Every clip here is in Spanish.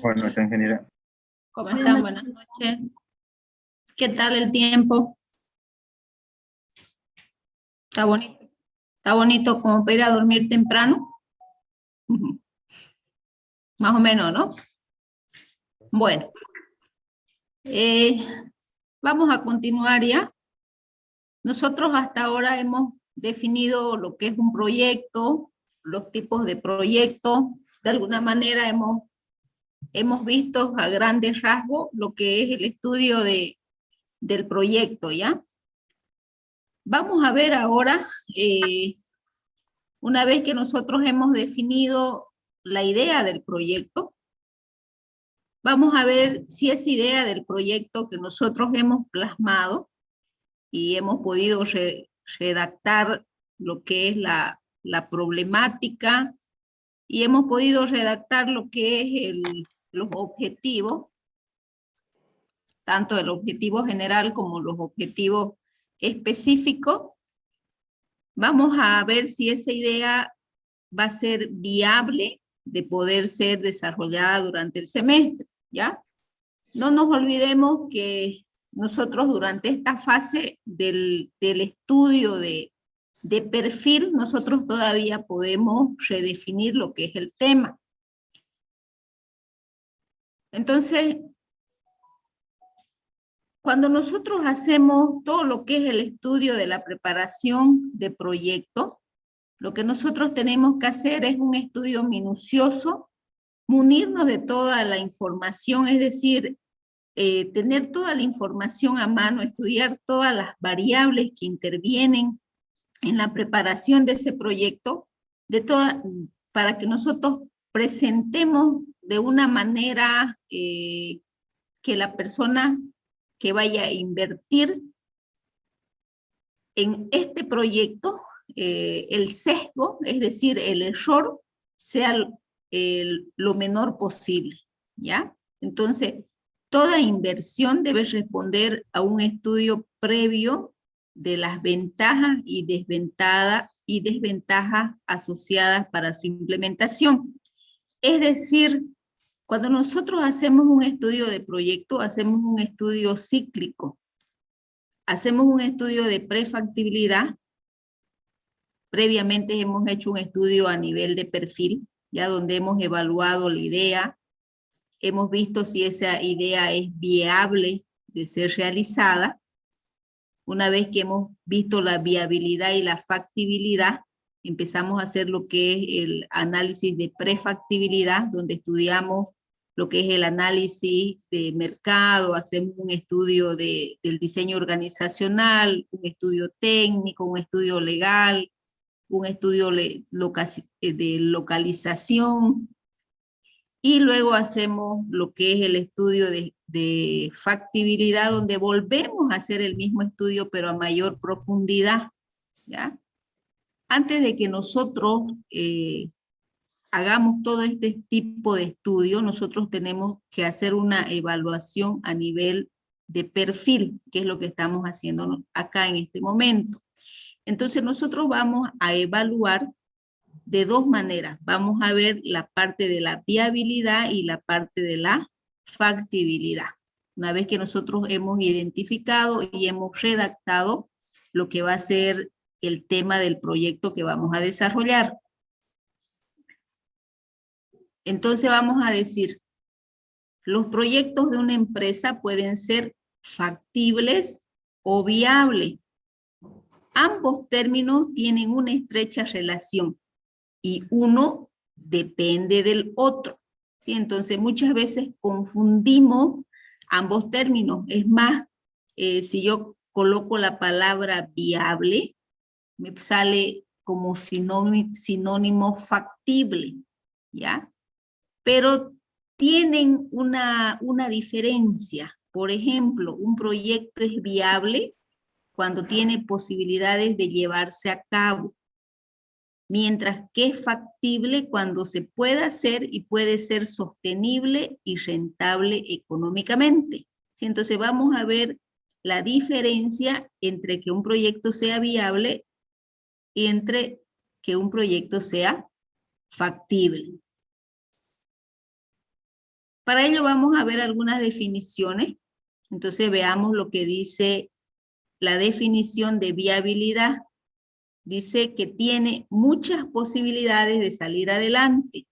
Buenas noches, ingeniera. ¿Cómo están? Buenas noches. ¿Qué tal el tiempo? ¿Está bonito? ¿Está bonito como para ir a dormir temprano? Más o menos, ¿no? Bueno, vamos a continuar ya. Nosotros hasta ahora hemos definido lo que es un proyecto, los tipos de proyectos. De alguna manera hemos visto a grandes rasgos lo que es el estudio del proyecto, ¿ya? Vamos a ver ahora, una vez que nosotros hemos definido la idea del proyecto, vamos a ver si esa idea del proyecto que nosotros hemos plasmado y hemos podido redactar lo que es la problemática y hemos podido redactar lo que es los objetivos, tanto el objetivo general como los objetivos específicos. Vamos a ver si esa idea va a ser viable de poder ser desarrollada durante el semestre, ¿ya? No nos olvidemos que nosotros durante esta fase del estudio de perfil, nosotros todavía podemos redefinir lo que es el tema. Entonces, cuando nosotros hacemos todo lo que es el estudio de la preparación de proyectos, lo que nosotros tenemos que hacer es un estudio minucioso, munirnos de toda la información, es decir, tener toda la información a mano, estudiar todas las variables que intervienen en la preparación de ese proyecto, para que nosotros presentemos de una manera que la persona que vaya a invertir en este proyecto, el sesgo, es decir, el error, sea lo menor posible, ¿ya? Entonces, toda inversión debe responder a un estudio previo de las ventajas y desventajas asociadas para su implementación. Es decir, cuando nosotros hacemos un estudio de proyecto, hacemos un estudio cíclico. Hacemos un estudio de prefactibilidad. Previamente hemos hecho un estudio a nivel de perfil, ya donde hemos evaluado la idea, hemos visto si esa idea es viable de ser realizada. Una vez que hemos visto la viabilidad y la factibilidad, empezamos a hacer lo que es el análisis de prefactibilidad, donde estudiamos lo que es el análisis de mercado, hacemos un estudio del diseño organizacional, un estudio técnico, un estudio legal, un estudio de localización, y luego hacemos lo que es el estudio de factibilidad, donde volvemos a hacer el mismo estudio, pero a mayor profundidad, ¿ya? Antes de que nosotros hagamos todo este tipo de estudio, nosotros tenemos que hacer una evaluación a nivel de perfil, que es lo que estamos haciendo acá en este momento. Entonces nosotros vamos a evaluar de dos maneras. Vamos a ver la parte de la viabilidad y la parte de la factibilidad. Una vez que nosotros hemos identificado y hemos redactado lo que va a ser el tema del proyecto que vamos a desarrollar. Entonces vamos a decir, los proyectos de una empresa pueden ser factibles o viables. Ambos términos tienen una estrecha relación y uno depende del otro, ¿sí? Entonces muchas veces confundimos ambos términos. Es más, si yo coloco la palabra viable, me sale como sinónimo factible, ¿ya? Pero tienen una diferencia. Por ejemplo, un proyecto es viable cuando tiene posibilidades de llevarse a cabo, mientras que es factible cuando se puede hacer y puede ser sostenible y rentable económicamente. ¿Sí? Entonces vamos a ver la diferencia entre que un proyecto sea viable y entre que un proyecto sea factible. Para ello vamos a ver algunas definiciones. Entonces veamos lo que dice la definición de viabilidad. Dice que tiene muchas posibilidades de salir adelante.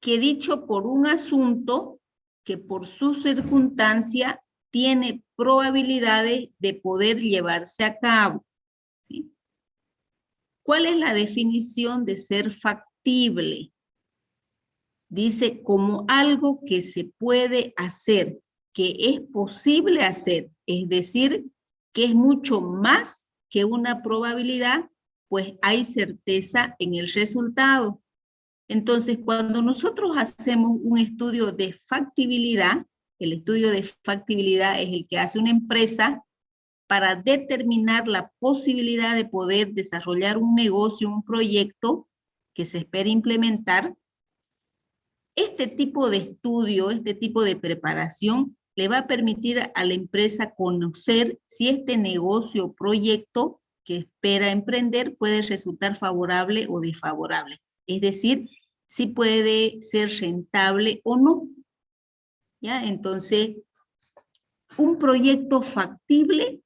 Que dicho por un asunto que por su circunstancia tiene probabilidades de poder llevarse a cabo. ¿Sí? ¿Cuál es la definición de ser factible? Dice como algo que se puede hacer, que es posible hacer, es decir, que es mucho más que una probabilidad, pues hay certeza en el resultado. Entonces, cuando nosotros hacemos un estudio de factibilidad, el estudio de factibilidad es el que hace una empresa para determinar la posibilidad de poder desarrollar un negocio, un proyecto que se espera implementar. Este tipo de estudio, este tipo de preparación le va a permitir a la empresa conocer si este negocio o proyecto que espera emprender puede resultar favorable o desfavorable. Es decir, si puede ser rentable o no. ¿Ya? Entonces, un proyecto factible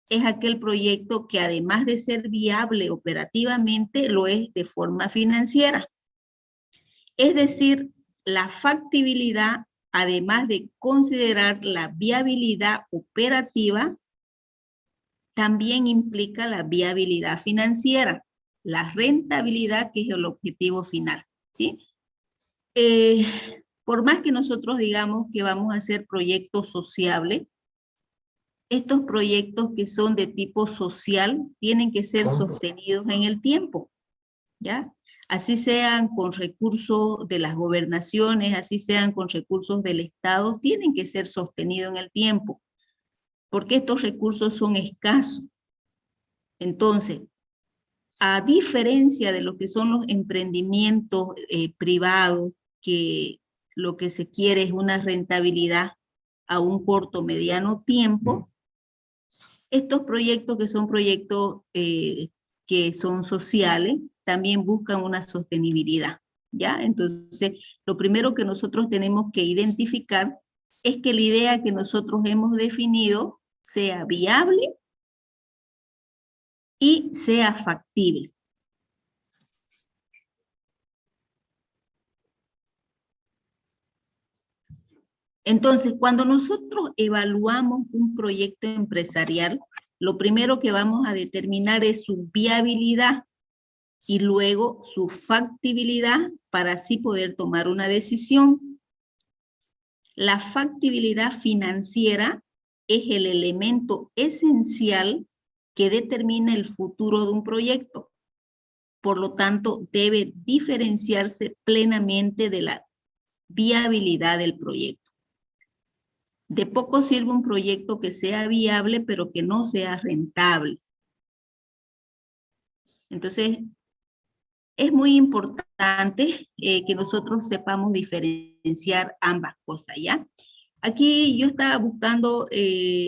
es aquel proyecto que además de ser viable operativamente, lo es de forma financiera. Es decir, la factibilidad, además de considerar la viabilidad operativa, también implica la viabilidad financiera, la rentabilidad, que es el objetivo final, ¿sí? Por más que nosotros digamos que vamos a hacer proyectos sociables, estos proyectos que son de tipo social tienen que ser sostenidos en el tiempo, ¿ya? Así sean con recursos de las gobernaciones, así sean con recursos del Estado, tienen que ser sostenidos en el tiempo, porque estos recursos son escasos. Entonces, a diferencia de lo que son los emprendimientos privados, que lo que se quiere es una rentabilidad a un corto, mediano tiempo, estos proyectos que son proyectos que son sociales, también buscan una sostenibilidad, ¿ya? Entonces, lo primero que nosotros tenemos que identificar es que la idea que nosotros hemos definido sea viable y sea factible. Entonces, cuando nosotros evaluamos un proyecto empresarial, lo primero que vamos a determinar es su viabilidad y luego su factibilidad para así poder tomar una decisión. La factibilidad financiera es el elemento esencial que determina el futuro de un proyecto. Por lo tanto, debe diferenciarse plenamente de la viabilidad del proyecto. De poco sirve un proyecto que sea viable, pero que no sea rentable. Entonces, es muy importante que nosotros sepamos diferenciar ambas cosas, ¿ya? Aquí yo estaba buscando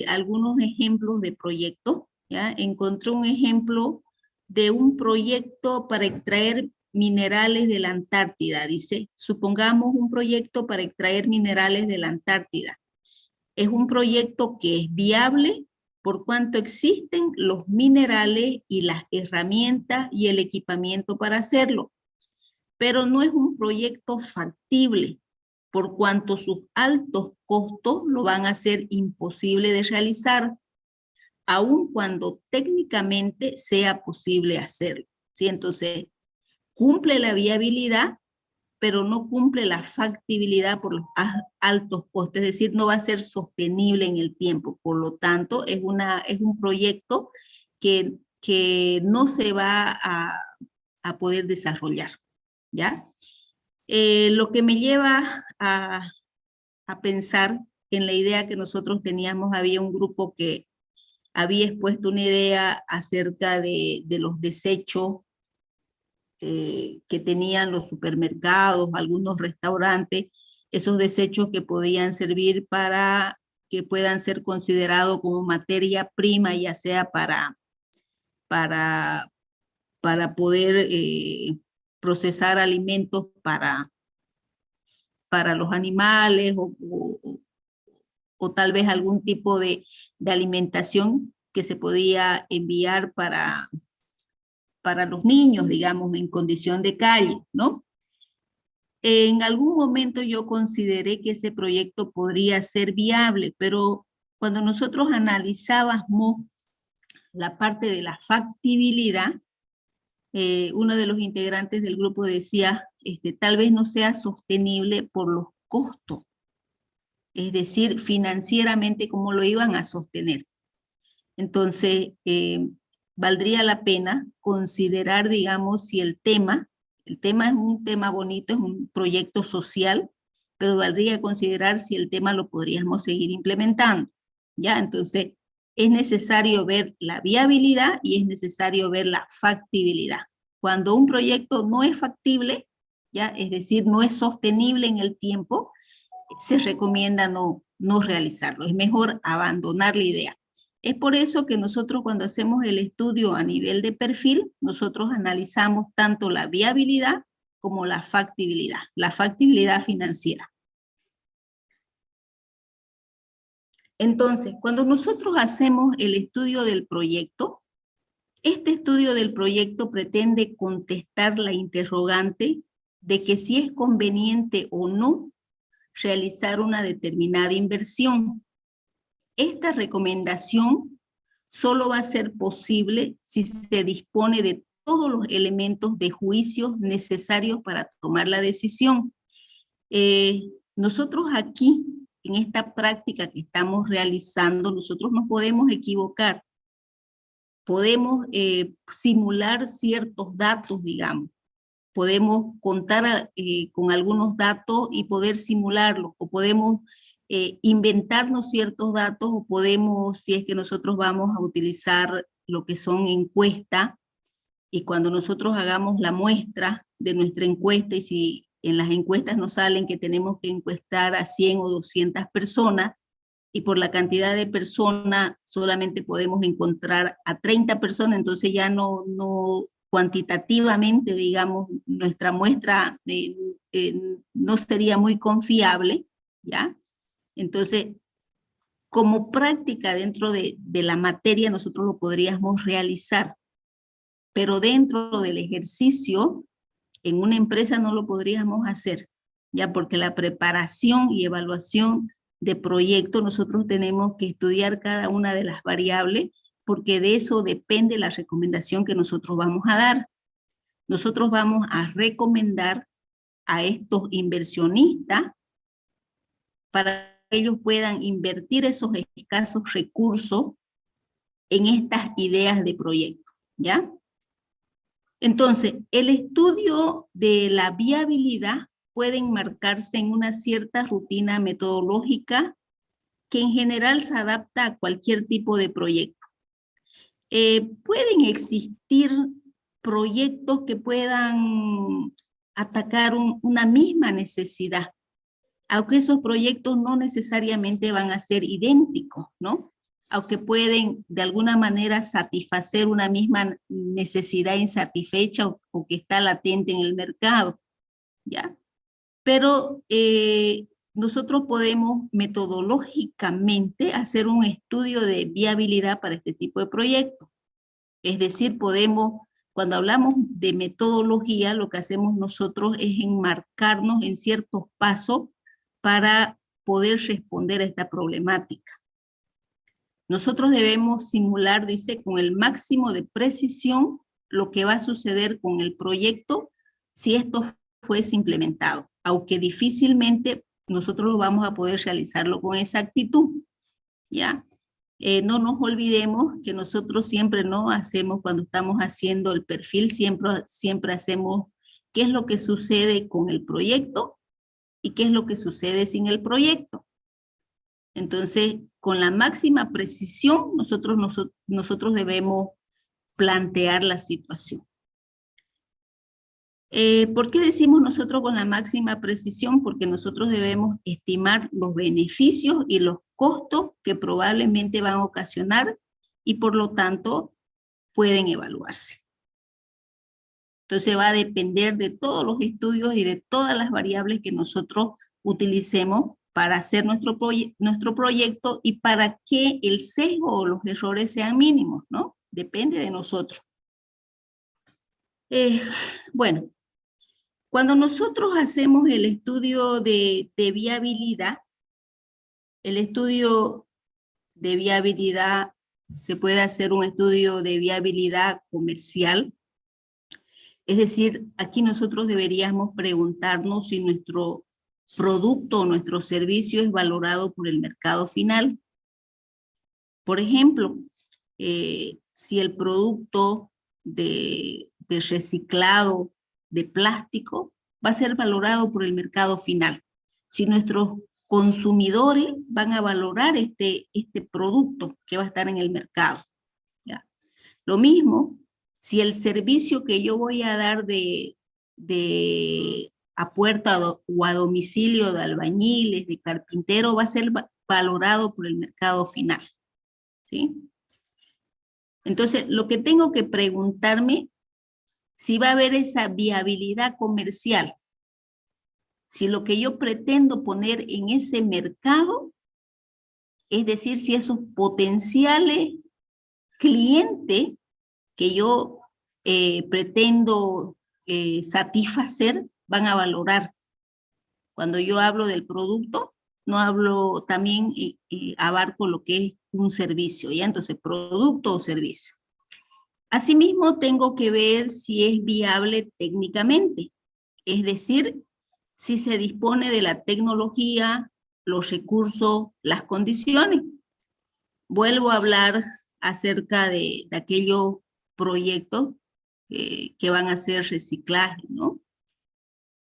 algunos ejemplos de proyectos, ¿ya? Encontré un ejemplo de un proyecto para extraer minerales de la Antártida. Dice, supongamos un proyecto para extraer minerales de la Antártida. Es un proyecto que es viable por cuanto existen los minerales y las herramientas y el equipamiento para hacerlo. Pero no es un proyecto factible por cuanto sus altos costos lo van a hacer imposible de realizar, aun cuando técnicamente sea posible hacerlo. ¿Sí? Entonces, cumple la viabilidad, pero no cumple la factibilidad por los altos costes, es decir, no va a ser sostenible en el tiempo. Por lo tanto, es un proyecto que no se va a poder desarrollar, ¿ya? Lo que me lleva a pensar en la idea que nosotros teníamos, había un grupo que había expuesto una idea acerca de los desechos que tenían los supermercados, algunos restaurantes, esos desechos que podían servir para que puedan ser considerados como materia prima, ya sea para poder procesar alimentos para los animales o tal vez algún tipo de alimentación que se podía enviar para los niños, digamos, en condición de calle, ¿no? En algún momento yo consideré que ese proyecto podría ser viable, pero cuando nosotros analizábamos la parte de la factibilidad, uno de los integrantes del grupo decía, tal vez no sea sostenible por los costos, es decir, financieramente cómo lo iban a sostener. Entonces, valdría la pena considerar, digamos, si el tema es un tema bonito, es un proyecto social, pero valdría considerar si el tema lo podríamos seguir implementando, ¿ya? Entonces, es necesario ver la viabilidad y es necesario ver la factibilidad. Cuando un proyecto no es factible, ¿ya? Es decir, no es sostenible en el tiempo, se recomienda no realizarlo. Es mejor abandonar la idea. Es por eso que nosotros cuando hacemos el estudio a nivel de perfil, nosotros analizamos tanto la viabilidad como la factibilidad financiera. Entonces, cuando nosotros hacemos el estudio del proyecto, este estudio del proyecto pretende contestar la interrogante de que si es conveniente o no realizar una determinada inversión. Esta recomendación solo va a ser posible si se dispone de todos los elementos de juicio necesarios para tomar la decisión. Nosotros aquí, en esta práctica que estamos realizando, nosotros nos podemos equivocar. Podemos simular ciertos datos, digamos. Podemos contar con algunos datos y poder simularlos, o podemos inventarnos ciertos datos, o podemos, si es que nosotros vamos a utilizar lo que son encuestas, y cuando nosotros hagamos la muestra de nuestra encuesta, y si en las encuestas nos salen que tenemos que encuestar a 100 o 200 personas, y por la cantidad de personas solamente podemos encontrar a 30 personas, entonces ya no cuantitativamente, digamos, nuestra muestra no sería muy confiable, ¿ya? Entonces, como práctica dentro de la materia, nosotros lo podríamos realizar, pero dentro del ejercicio, en una empresa no lo podríamos hacer, ¿ya? Porque la preparación y evaluación de proyecto, nosotros tenemos que estudiar cada una de las variables, porque de eso depende la recomendación que nosotros vamos a dar. Nosotros vamos a recomendar a estos inversionistas para que ellos puedan invertir esos escasos recursos en estas ideas de proyecto, ¿ya? Entonces, el estudio de la viabilidad puede enmarcarse en una cierta rutina metodológica que en general se adapta a cualquier tipo de proyecto. Pueden existir proyectos que puedan atacar una misma necesidad, aunque esos proyectos no necesariamente van a ser idénticos, ¿no? Aunque pueden de alguna manera satisfacer una misma necesidad insatisfecha o que está latente en el mercado, ¿ya? Pero nosotros podemos metodológicamente hacer un estudio de viabilidad para este tipo de proyectos. Es decir, cuando hablamos de metodología, lo que hacemos nosotros es enmarcarnos en ciertos pasos para poder responder a esta problemática. Nosotros debemos simular, dice, con el máximo de precisión lo que va a suceder con el proyecto si esto fuese implementado, aunque difícilmente nosotros lo vamos a poder realizarlo con exactitud, ¿ya? No nos olvidemos que nosotros siempre no hacemos, cuando estamos haciendo el perfil, siempre hacemos qué es lo que sucede con el proyecto y qué es lo que sucede sin el proyecto. Entonces, con la máxima precisión, nosotros debemos plantear la situación. ¿Por qué decimos nosotros con la máxima precisión? Porque nosotros debemos estimar los beneficios y los costos que probablemente van a ocasionar y por lo tanto pueden evaluarse. Entonces va a depender de todos los estudios y de todas las variables que nosotros utilicemos para hacer nuestro proyecto y para que el sesgo o los errores sean mínimos, ¿no? Depende de nosotros. Bueno, cuando nosotros hacemos el estudio de viabilidad, el estudio de viabilidad, se puede hacer un estudio de viabilidad comercial. Es decir, aquí nosotros deberíamos preguntarnos si nuestro producto o nuestro servicio es valorado por el mercado final. Por ejemplo, si el producto de reciclado de plástico va a ser valorado por el mercado final. Si nuestros consumidores van a valorar este producto que va a estar en el mercado. ¿Ya? Lo mismo, si el servicio que yo voy a dar a puerta o a domicilio de albañiles, de carpintero, va a ser valorado por el mercado final. ¿Sí? Entonces, lo que tengo que preguntarme, si va a haber esa viabilidad comercial, si lo que yo pretendo poner en ese mercado, es decir, si esos potenciales clientes que yo pretendo satisfacer van a valorar. Cuando yo hablo del producto, no hablo también, abarco lo que es un servicio, ¿ya? Entonces, producto o servicio. Asimismo, tengo que ver si es viable técnicamente, es decir, si se dispone de la tecnología, los recursos, las condiciones. Vuelvo a hablar acerca de aquellos proyectos que van a hacer reciclaje, ¿no?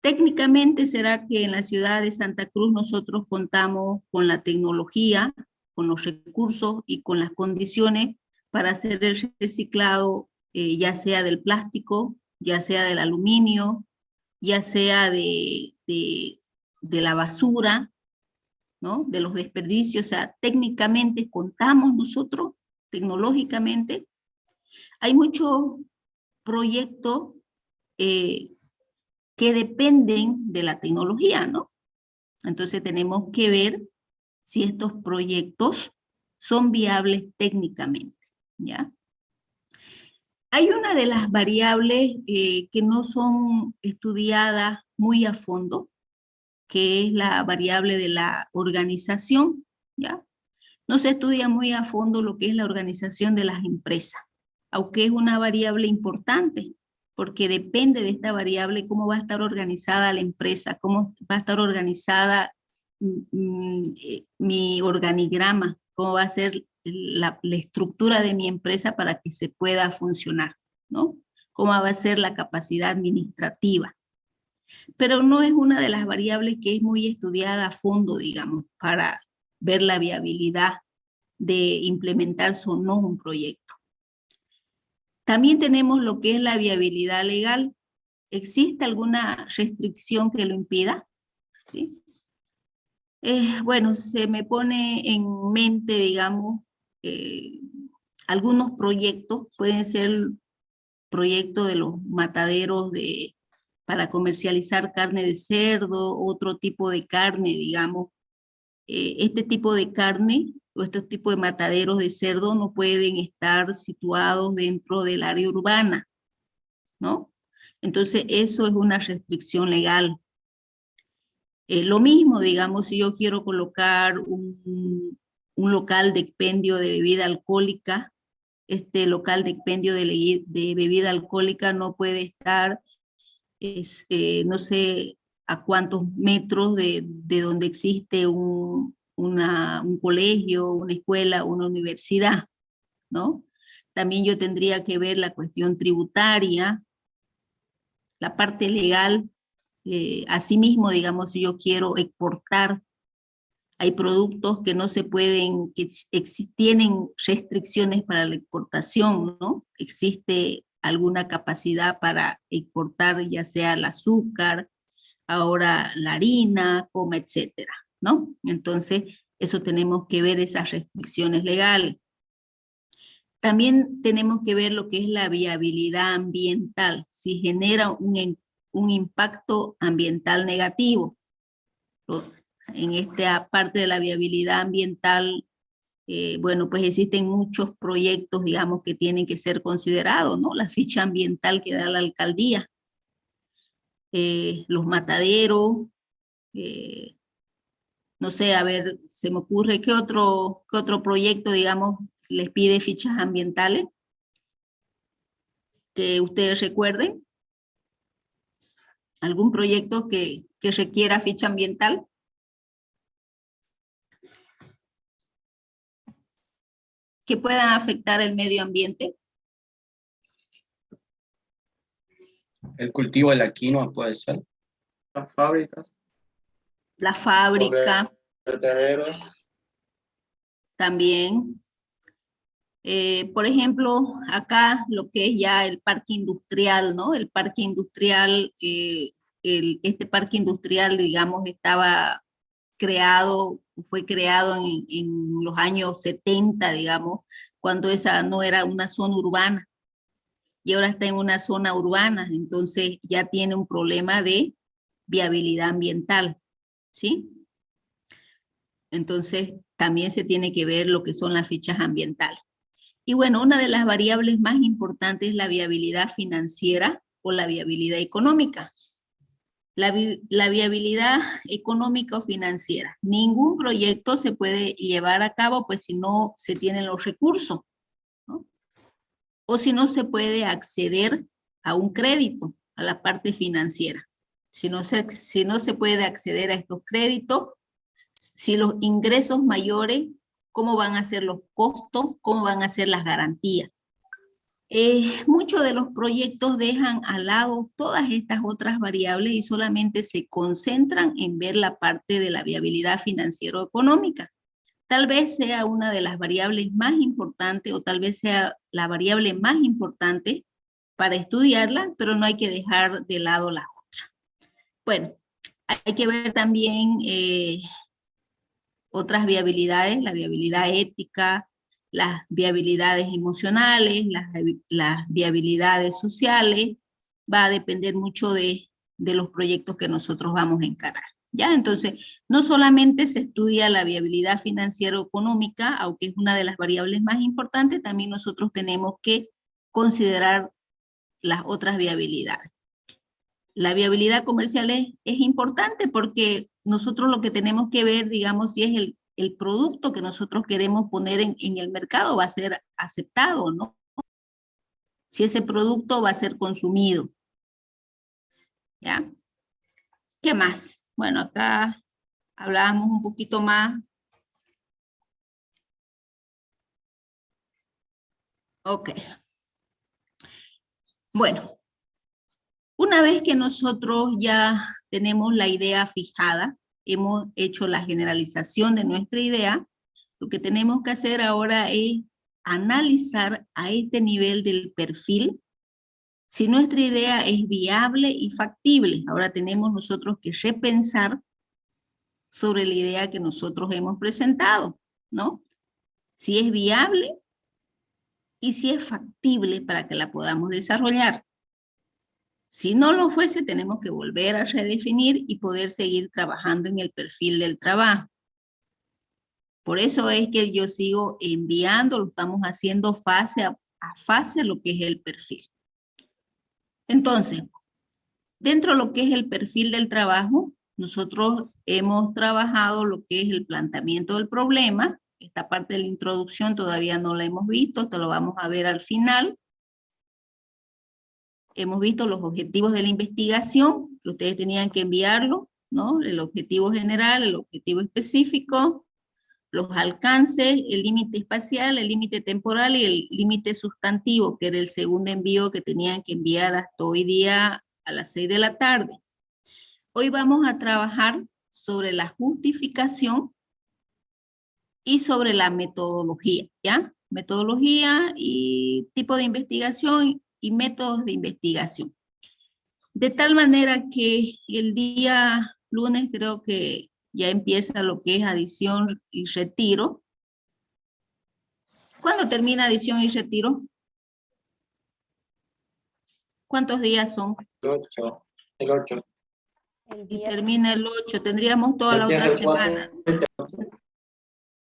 Técnicamente será que en la ciudad de Santa Cruz nosotros contamos con la tecnología, con los recursos y con las condiciones para hacer el reciclado, ya sea del plástico, ya sea del aluminio, ya sea de la basura, ¿no? De los desperdicios. O sea, técnicamente contamos nosotros, tecnológicamente. Hay muchos proyectos que dependen de la tecnología, ¿no? Entonces tenemos que ver si estos proyectos son viables técnicamente, ¿ya? Hay una de las variables que no son estudiadas muy a fondo, que es la variable de la organización, ¿ya? No se estudia muy a fondo lo que es la organización de las empresas, aunque es una variable importante, porque depende de esta variable cómo va a estar organizada la empresa, cómo va a estar organizada mi organigrama, cómo va a ser la estructura de mi empresa para que se pueda funcionar, ¿no? Cómo va a ser la capacidad administrativa. Pero no es una de las variables que es muy estudiada a fondo, digamos, para ver la viabilidad de implementarse o no un proyecto. También tenemos lo que es la viabilidad legal. ¿Existe alguna restricción que lo impida? ¿Sí? Bueno, se me pone en mente, digamos, algunos proyectos, pueden ser proyectos de los mataderos para comercializar carne de cerdo, otro tipo de carne, digamos. Este tipo de carne o este tipo de mataderos de cerdo no pueden estar situados dentro del área urbana, ¿no? Entonces, eso es una restricción legal. Lo mismo, digamos, si yo quiero colocar un local de expendio de bebida alcohólica, este local de expendio de bebida alcohólica no puede estar, no sé a cuántos metros de donde existe un colegio, una escuela, una universidad, ¿no? También yo tendría que ver la cuestión tributaria, la parte legal. Asimismo, digamos, si yo quiero exportar, hay productos que no se pueden, que tienen restricciones para la exportación, ¿no? Existe alguna capacidad para exportar, ya sea el azúcar, ahora la harina, coma, etcétera, ¿no? Entonces, eso tenemos que ver esas restricciones legales. También tenemos que ver lo que es la viabilidad ambiental, si genera un impacto ambiental negativo. En esta parte de la viabilidad ambiental, bueno, pues existen muchos proyectos, digamos, que tienen que ser considerados, ¿no? La ficha ambiental que da la alcaldía, los mataderos, no sé, a ver, se me ocurre qué otro proyecto, digamos, les pide fichas ambientales que ustedes recuerden. ¿Algún proyecto que requiera ficha ambiental? Que puedan afectar el medio ambiente. El cultivo de la quinoa puede ser. Las fábricas. La fábrica. Vertederos. También. Por ejemplo, acá lo que es ya el parque industrial, ¿no? El parque industrial, este parque industrial, digamos, estaba creado, fue creado en los años 70, digamos, cuando esa no era una zona urbana, y ahora está en una zona urbana, entonces ya tiene un problema de viabilidad ambiental, ¿sí? Entonces también se tiene que ver lo que son las fichas ambientales. Y bueno, una de las variables más importantes es la viabilidad financiera o la viabilidad económica. La viabilidad económica o financiera. Ningún proyecto se puede llevar a cabo pues si no se tienen los recursos, ¿no? O si no se puede acceder a un crédito, a la parte financiera. Si no se puede acceder a estos créditos, si los ingresos mayores, ¿cómo van a ser los costos? ¿Cómo van a ser las garantías? Muchos de los proyectos dejan al lado todas estas otras variables y solamente se concentran en ver la parte de la viabilidad financiero-económica. Tal vez sea una de las variables más importantes o tal vez sea la variable más importante para estudiarla, pero no hay que dejar de lado las otras. Bueno, hay que ver también otras viabilidades, la viabilidad ética, las viabilidades emocionales, las viabilidades sociales, va a depender mucho de los proyectos que nosotros vamos a encarar. ¿Ya? Entonces, no solamente se estudia la viabilidad financiero-económica, aunque es una de las variables más importantes, también nosotros tenemos que considerar las otras viabilidades. La viabilidad comercial es importante porque nosotros lo que tenemos que ver, digamos, si es el producto que nosotros queremos poner en el mercado va a ser aceptado, ¿no? Si ese producto va a ser consumido. ¿Ya? ¿Qué más? Bueno, acá hablábamos un poquito más. Ok. Bueno, una vez que nosotros ya tenemos la idea fijada, hemos hecho la generalización de nuestra idea, lo que tenemos que hacer ahora es analizar a este nivel del perfil si nuestra idea es viable y factible. Ahora tenemos nosotros que repensar sobre la idea que nosotros hemos presentado, ¿no? Si es viable y si es factible para que la podamos desarrollar. Si no lo fuese, tenemos que volver a redefinir y poder seguir trabajando en el perfil del trabajo. Por eso es que yo sigo enviando, lo estamos haciendo fase a fase lo que es el perfil. Entonces, dentro de lo que es el perfil del trabajo, nosotros hemos trabajado lo que es el planteamiento del problema. Esta parte de la introducción todavía no la hemos visto, esto lo vamos a ver al final. Hemos visto los objetivos de la investigación, que ustedes tenían que enviarlo, ¿no? El objetivo general, el objetivo específico, los alcances, el límite espacial, el límite temporal y el límite sustantivo, que era el segundo envío que tenían que enviar hasta hoy día a las 6 de la tarde. Hoy vamos a trabajar sobre la justificación y sobre la metodología, ¿ya? Metodología y tipo de investigación y métodos de investigación. De tal manera que el día lunes creo que ya empieza lo que es adición y retiro. ¿Cuándo termina adición y retiro? ¿Cuántos días son? El 8. El Y viernes. termina el 8, tendríamos toda la otra semana.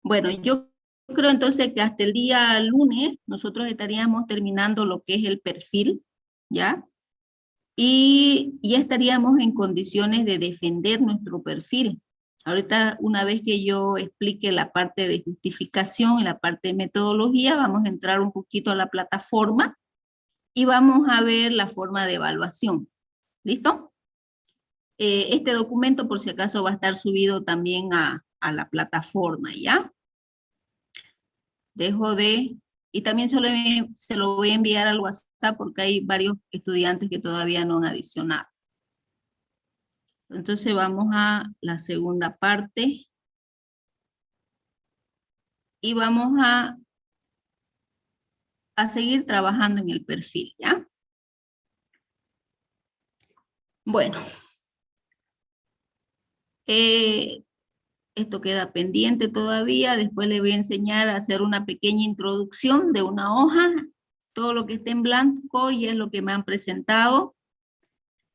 Bueno, yo creo entonces que hasta el día lunes nosotros estaríamos terminando lo que es el perfil, ¿ya? Y ya estaríamos en condiciones de defender nuestro perfil. Ahorita, una vez que yo explique la parte de justificación y la parte de metodología, vamos a entrar un poquito a la plataforma y vamos a ver la forma de evaluación. ¿Listo? Este documento, por si acaso, va a estar subido también a la plataforma, ¿ya? Y también se lo voy a enviar al WhatsApp porque hay varios estudiantes que todavía no han adicionado. Entonces vamos a la segunda parte. Y vamos a seguir trabajando en el perfil, ¿ya? Bueno. Esto queda pendiente todavía. Después le voy a enseñar a hacer una pequeña introducción de una hoja. Todo lo que esté en blanco y es lo que me han presentado.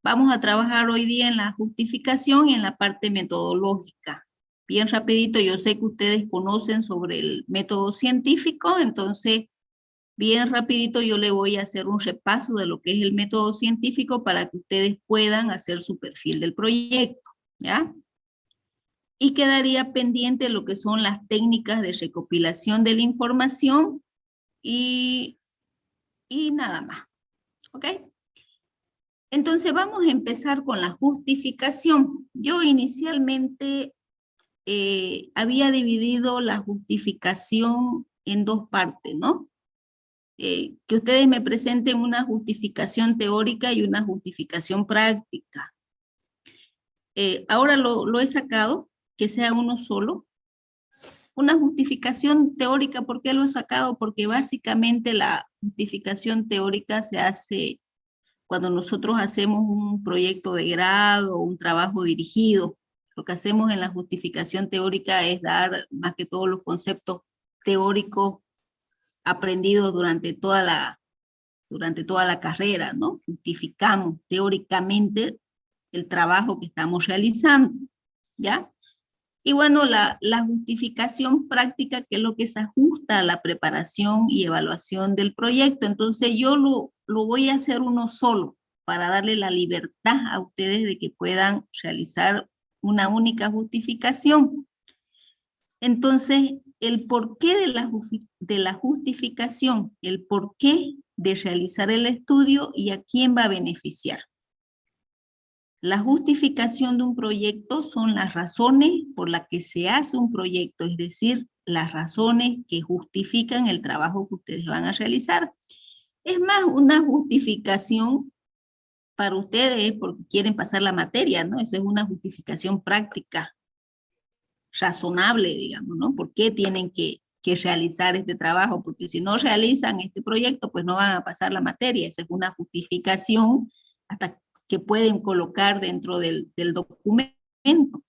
Vamos a trabajar hoy día en la justificación y en la parte metodológica. Bien rapidito, yo sé que ustedes conocen sobre el método científico, entonces bien rapidito yo le voy a hacer un repaso de lo que es el método científico para que ustedes puedan hacer su perfil del proyecto, ¿ya? Y quedaría pendiente lo que son las técnicas de recopilación de la información y nada más, ¿ok? Entonces vamos a empezar con la justificación. Yo inicialmente había dividido la justificación en dos partes, ¿no? Que ustedes me presenten una justificación teórica y una justificación práctica. Ahora lo he sacado, que sea uno solo. Una justificación teórica, ¿por qué lo he sacado? Porque básicamente la justificación teórica se hace cuando nosotros hacemos un proyecto de grado o un trabajo dirigido. Lo que hacemos en la justificación teórica es dar más que todos los conceptos teóricos aprendidos durante toda la carrera, ¿no? Justificamos teóricamente el trabajo que estamos realizando, ¿ya? Y bueno, la justificación práctica, que es lo que se ajusta a la preparación y evaluación del proyecto. Entonces yo lo voy a hacer uno solo para darle la libertad a ustedes de que puedan realizar una única justificación. Entonces, el porqué de la justificación, el porqué de realizar el estudio y a quién va a beneficiar. La justificación de un proyecto son las razones por las que se hace un proyecto, es decir, las razones que justifican el trabajo que ustedes van a realizar. Es más, una justificación para ustedes porque quieren pasar la materia, ¿no? Eso es una justificación práctica, razonable, digamos, ¿no? ¿Por qué tienen que realizar este trabajo? Porque si no realizan este proyecto, pues no van a pasar la materia. Esa es una justificación hasta que pueden colocar dentro del documento.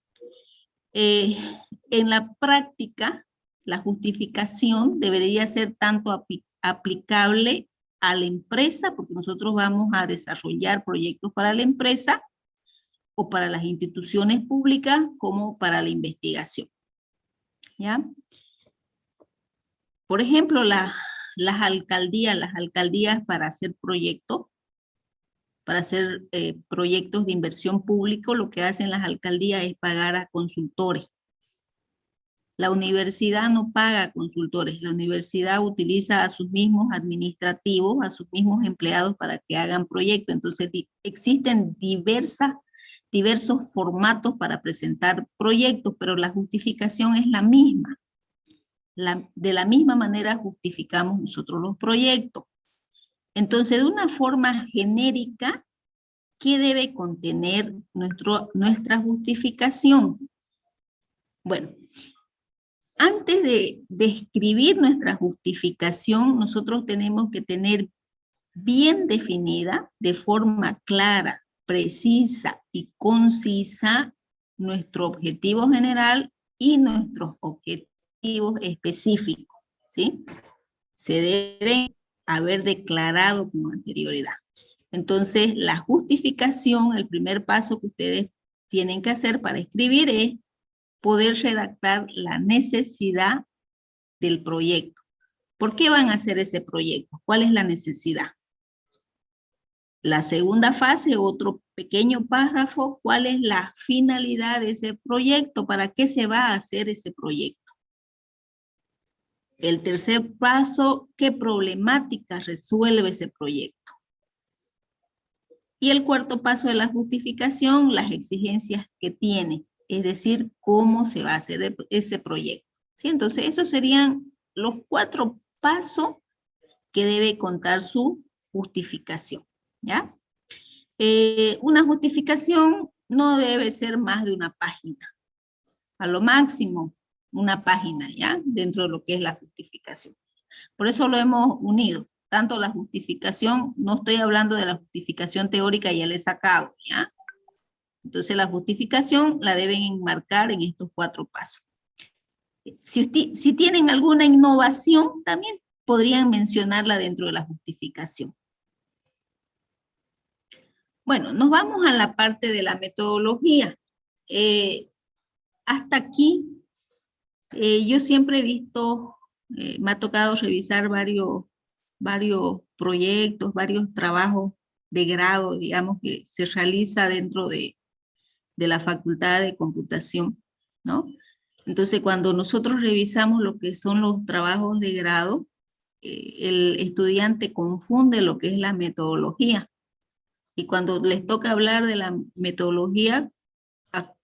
En la práctica, la justificación debería ser tanto aplicable a la empresa, porque nosotros vamos a desarrollar proyectos para la empresa o para las instituciones públicas, como para la investigación, ¿ya? Por ejemplo, las alcaldías para hacer proyectos, proyectos de inversión público, lo que hacen las alcaldías es pagar a consultores. La universidad no paga a consultores, la universidad utiliza a sus mismos administrativos, a sus mismos empleados para que hagan proyectos. Entonces existen diversos formatos para presentar proyectos, pero la justificación es la misma. De la misma manera justificamos nosotros los proyectos. Entonces, de una forma genérica, ¿qué debe contener nuestra justificación? Bueno, antes de escribir nuestra justificación, nosotros tenemos que tener bien definida, de forma clara, precisa y concisa, nuestro objetivo general y nuestros objetivos específicos, ¿sí? Se deben haber declarado con anterioridad. Entonces, la justificación, el primer paso que ustedes tienen que hacer para escribir es poder redactar la necesidad del proyecto. ¿Por qué van a hacer ese proyecto? ¿Cuál es la necesidad? La segunda fase, otro pequeño párrafo, ¿cuál es la finalidad de ese proyecto? ¿Para qué se va a hacer ese proyecto? El tercer paso, ¿qué problemática resuelve ese proyecto? Y el cuarto paso de la justificación, las exigencias que tiene, es decir, cómo se va a hacer ese proyecto. ¿Sí? Entonces, esos serían los 4 pasos que debe contar su justificación. ¿Ya? Una justificación no debe ser más de una página. A lo máximo, una página, ¿ya? Dentro de lo que es la justificación. Por eso lo hemos unido. Tanto la justificación, no estoy hablando de la justificación teórica, ya la he sacado, ¿ya? Entonces la justificación la deben enmarcar en estos 4 pasos. Si tienen alguna innovación, también podrían mencionarla dentro de la justificación. Bueno, nos vamos a la parte de la metodología. Hasta aquí, yo siempre he visto, me ha tocado revisar varios proyectos, varios trabajos de grado, digamos, que se realiza dentro de la Facultad de Computación, ¿no? Entonces, cuando nosotros revisamos lo que son los trabajos de grado, el estudiante confunde lo que es la metodología. Y cuando les toca hablar de la metodología,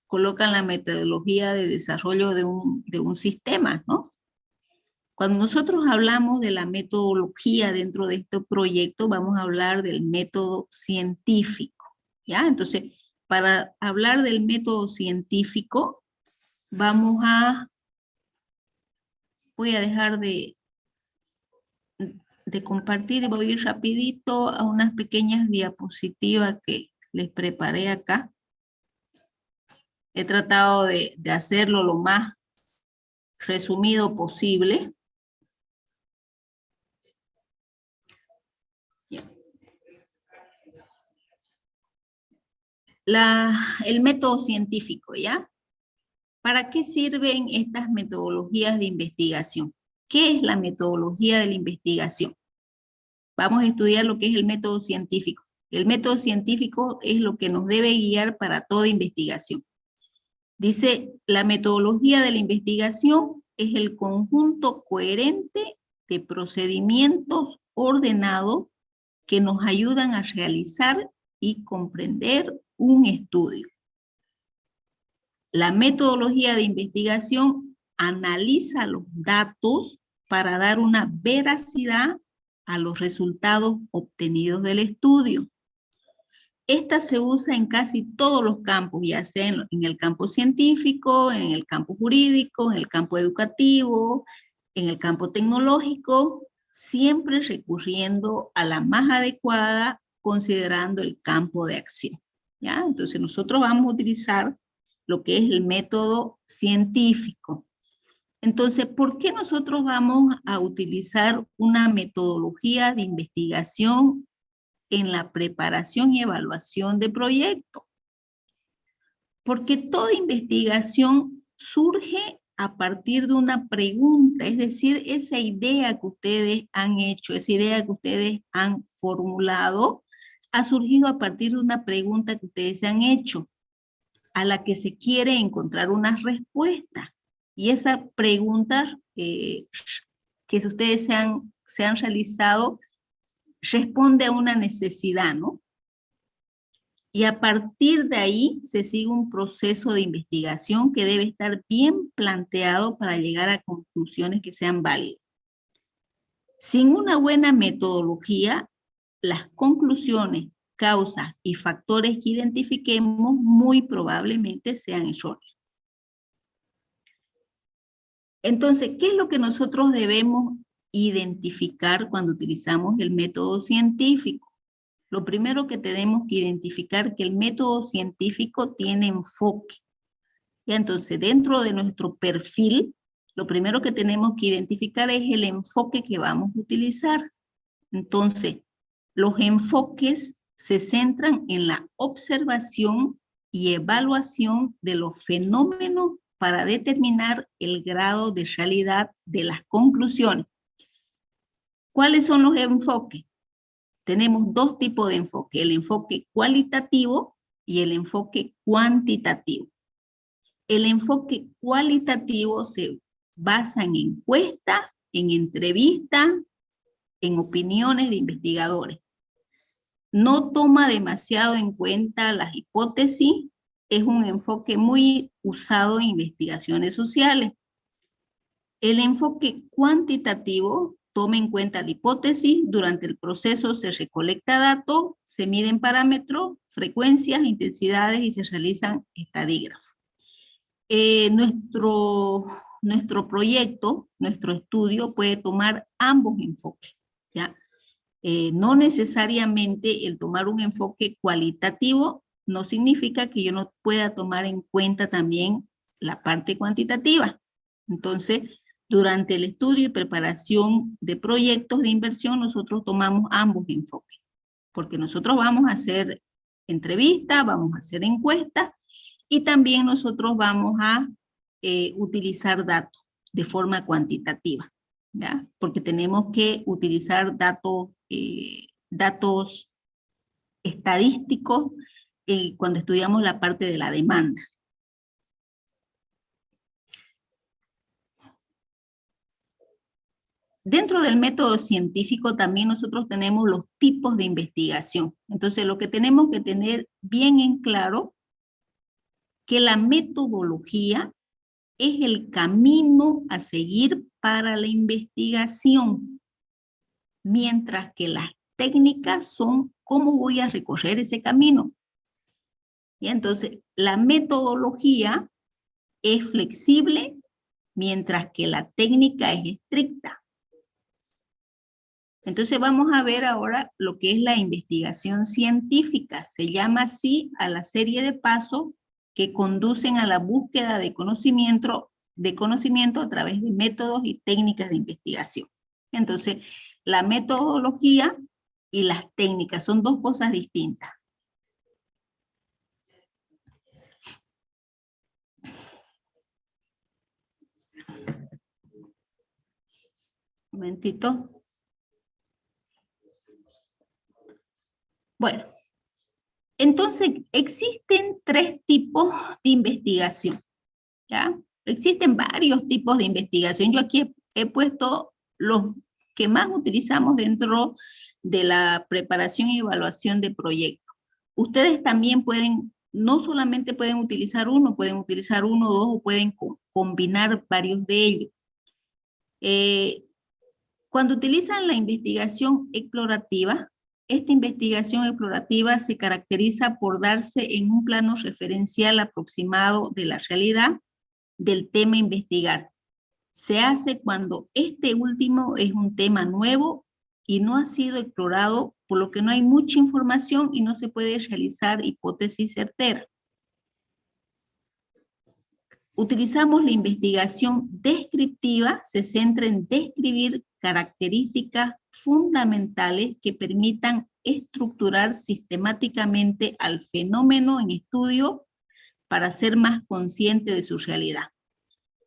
colocan la metodología de desarrollo de un sistema, ¿no? Cuando nosotros hablamos de la metodología dentro de este proyecto, vamos a hablar del método científico, ¿ya? Entonces, para hablar del método científico, voy a dejar de compartir y voy a ir rapidito a unas pequeñas diapositivas que les preparé acá. He tratado de hacerlo lo más resumido posible. El método científico, ¿ya? ¿Para qué sirven estas metodologías de investigación? ¿Qué es la metodología de la investigación? Vamos a estudiar lo que es el método científico. El método científico es lo que nos debe guiar para toda investigación. Dice, la metodología de la investigación es el conjunto coherente de procedimientos ordenados que nos ayudan a realizar y comprender un estudio. La metodología de investigación analiza los datos para dar una veracidad a los resultados obtenidos del estudio. Esta se usa en casi todos los campos, ya sea en el campo científico, en el campo jurídico, en el campo educativo, en el campo tecnológico, siempre recurriendo a la más adecuada considerando el campo de acción. ¿Ya? Entonces nosotros vamos a utilizar lo que es el método científico. Entonces, ¿por qué nosotros vamos a utilizar una metodología de investigación en la preparación y evaluación de proyectos? Porque toda investigación surge a partir de una pregunta, es decir, esa idea que ustedes han hecho, esa idea que ustedes han formulado, ha surgido a partir de una pregunta que ustedes se han hecho, a la que se quiere encontrar una respuesta. Y esa pregunta que ustedes se han realizado responde a una necesidad, ¿no? Y a partir de ahí se sigue un proceso de investigación que debe estar bien planteado para llegar a conclusiones que sean válidas. Sin una buena metodología, las conclusiones, causas y factores que identifiquemos muy probablemente sean erróneos. Entonces, ¿qué es lo que nosotros debemos identificar cuando utilizamos el método científico? Lo primero que tenemos que identificar es que el método científico tiene enfoque. Y entonces, dentro de nuestro perfil, lo primero que tenemos que identificar es el enfoque que vamos a utilizar. Entonces, los enfoques se centran en la observación y evaluación de los fenómenos para determinar el grado de realidad de las conclusiones. ¿Cuáles son los enfoques? Tenemos dos tipos de enfoque, el enfoque cualitativo y el enfoque cuantitativo. El enfoque cualitativo se basa en encuestas, en entrevistas, en opiniones de investigadores. No toma demasiado en cuenta las hipótesis, es un enfoque muy usado en investigaciones sociales. El enfoque cuantitativo toma en cuenta la hipótesis, durante el proceso se recolecta datos, se miden parámetros, frecuencias, intensidades y se realizan estadígrafos. Nuestro proyecto, nuestro estudio puede tomar ambos enfoques, ¿ya? No necesariamente el tomar un enfoque cualitativo no significa que yo no pueda tomar en cuenta también la parte cuantitativa. Entonces, durante el estudio y preparación de proyectos de inversión, nosotros tomamos ambos enfoques, porque nosotros vamos a hacer entrevistas, vamos a hacer encuestas, y también nosotros vamos a utilizar datos de forma cuantitativa, ¿ya? Porque tenemos que utilizar datos estadísticos cuando estudiamos la parte de la demanda. Dentro del método científico también nosotros tenemos los tipos de investigación. Entonces lo que tenemos que tener bien en claro que la metodología es el camino a seguir para la investigación, mientras que las técnicas son cómo voy a recorrer ese camino. Y entonces la metodología es flexible, mientras que la técnica es estricta. Entonces vamos a ver ahora lo que es la investigación científica. Se llama así a la serie de pasos que conducen a la búsqueda de conocimiento a través de métodos y técnicas de investigación. Entonces, la metodología y las técnicas son dos cosas distintas. Un momentito. Bueno, entonces existen tres tipos de investigación, ¿ya? Existen varios tipos de investigación. Yo aquí he puesto los que más utilizamos dentro de la preparación y evaluación de proyectos. Ustedes también pueden, no solamente pueden utilizar uno o dos, o pueden combinar varios de ellos. Cuando utilizan la investigación explorativa, esta investigación explorativa se caracteriza por darse en un plano referencial aproximado de la realidad del tema a investigar. Se hace cuando este último es un tema nuevo y no ha sido explorado, por lo que no hay mucha información y no se puede realizar hipótesis certeras. Utilizamos la investigación descriptiva, se centra en describir características fundamentales que permitan estructurar sistemáticamente al fenómeno en estudio para ser más consciente de su realidad.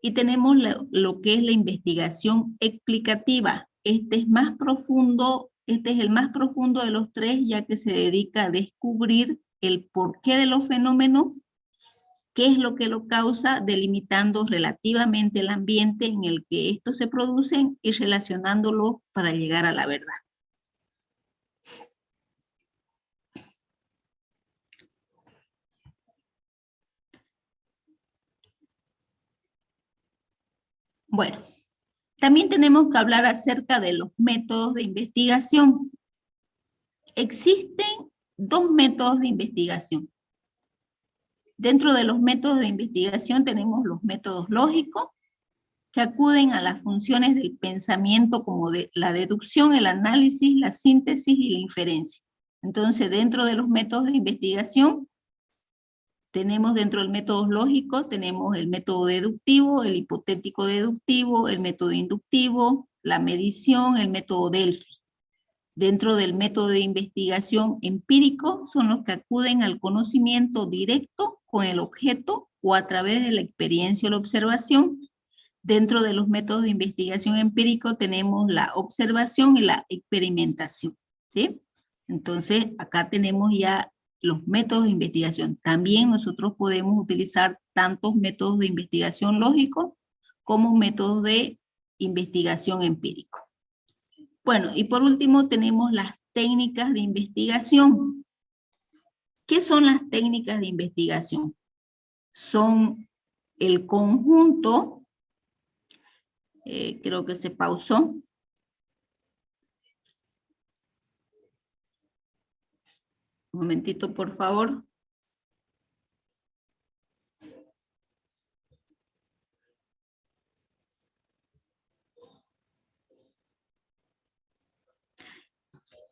Y tenemos lo que es la investigación explicativa. Este es el más profundo de los tres, ya que se dedica a descubrir el porqué de los fenómenos, qué es lo que lo causa, delimitando relativamente el ambiente en el que estos se producen y relacionándolos para llegar a la verdad. Bueno, también tenemos que hablar acerca de los métodos de investigación. Existen dos métodos de investigación. Dentro de los métodos de investigación tenemos los métodos lógicos, que acuden a las funciones del pensamiento como de la deducción, el análisis, la síntesis y la inferencia. Entonces, dentro de los métodos de investigación, tenemos dentro del método lógico, tenemos el método deductivo, el hipotético deductivo, el método inductivo, la medición, el método Delphi. Dentro del método de investigación empírico son los que acuden al conocimiento directo con el objeto o a través de la experiencia o la observación. Dentro de los métodos de investigación empírico tenemos la observación y la experimentación, ¿sí? Entonces, acá tenemos ya los métodos de investigación. También nosotros podemos utilizar tantos métodos de investigación lógico como métodos de investigación empírico. Bueno, y por último tenemos las técnicas de investigación. ¿Qué son las técnicas de investigación? Son el conjunto, creo que se pausó. Un momentito, por favor.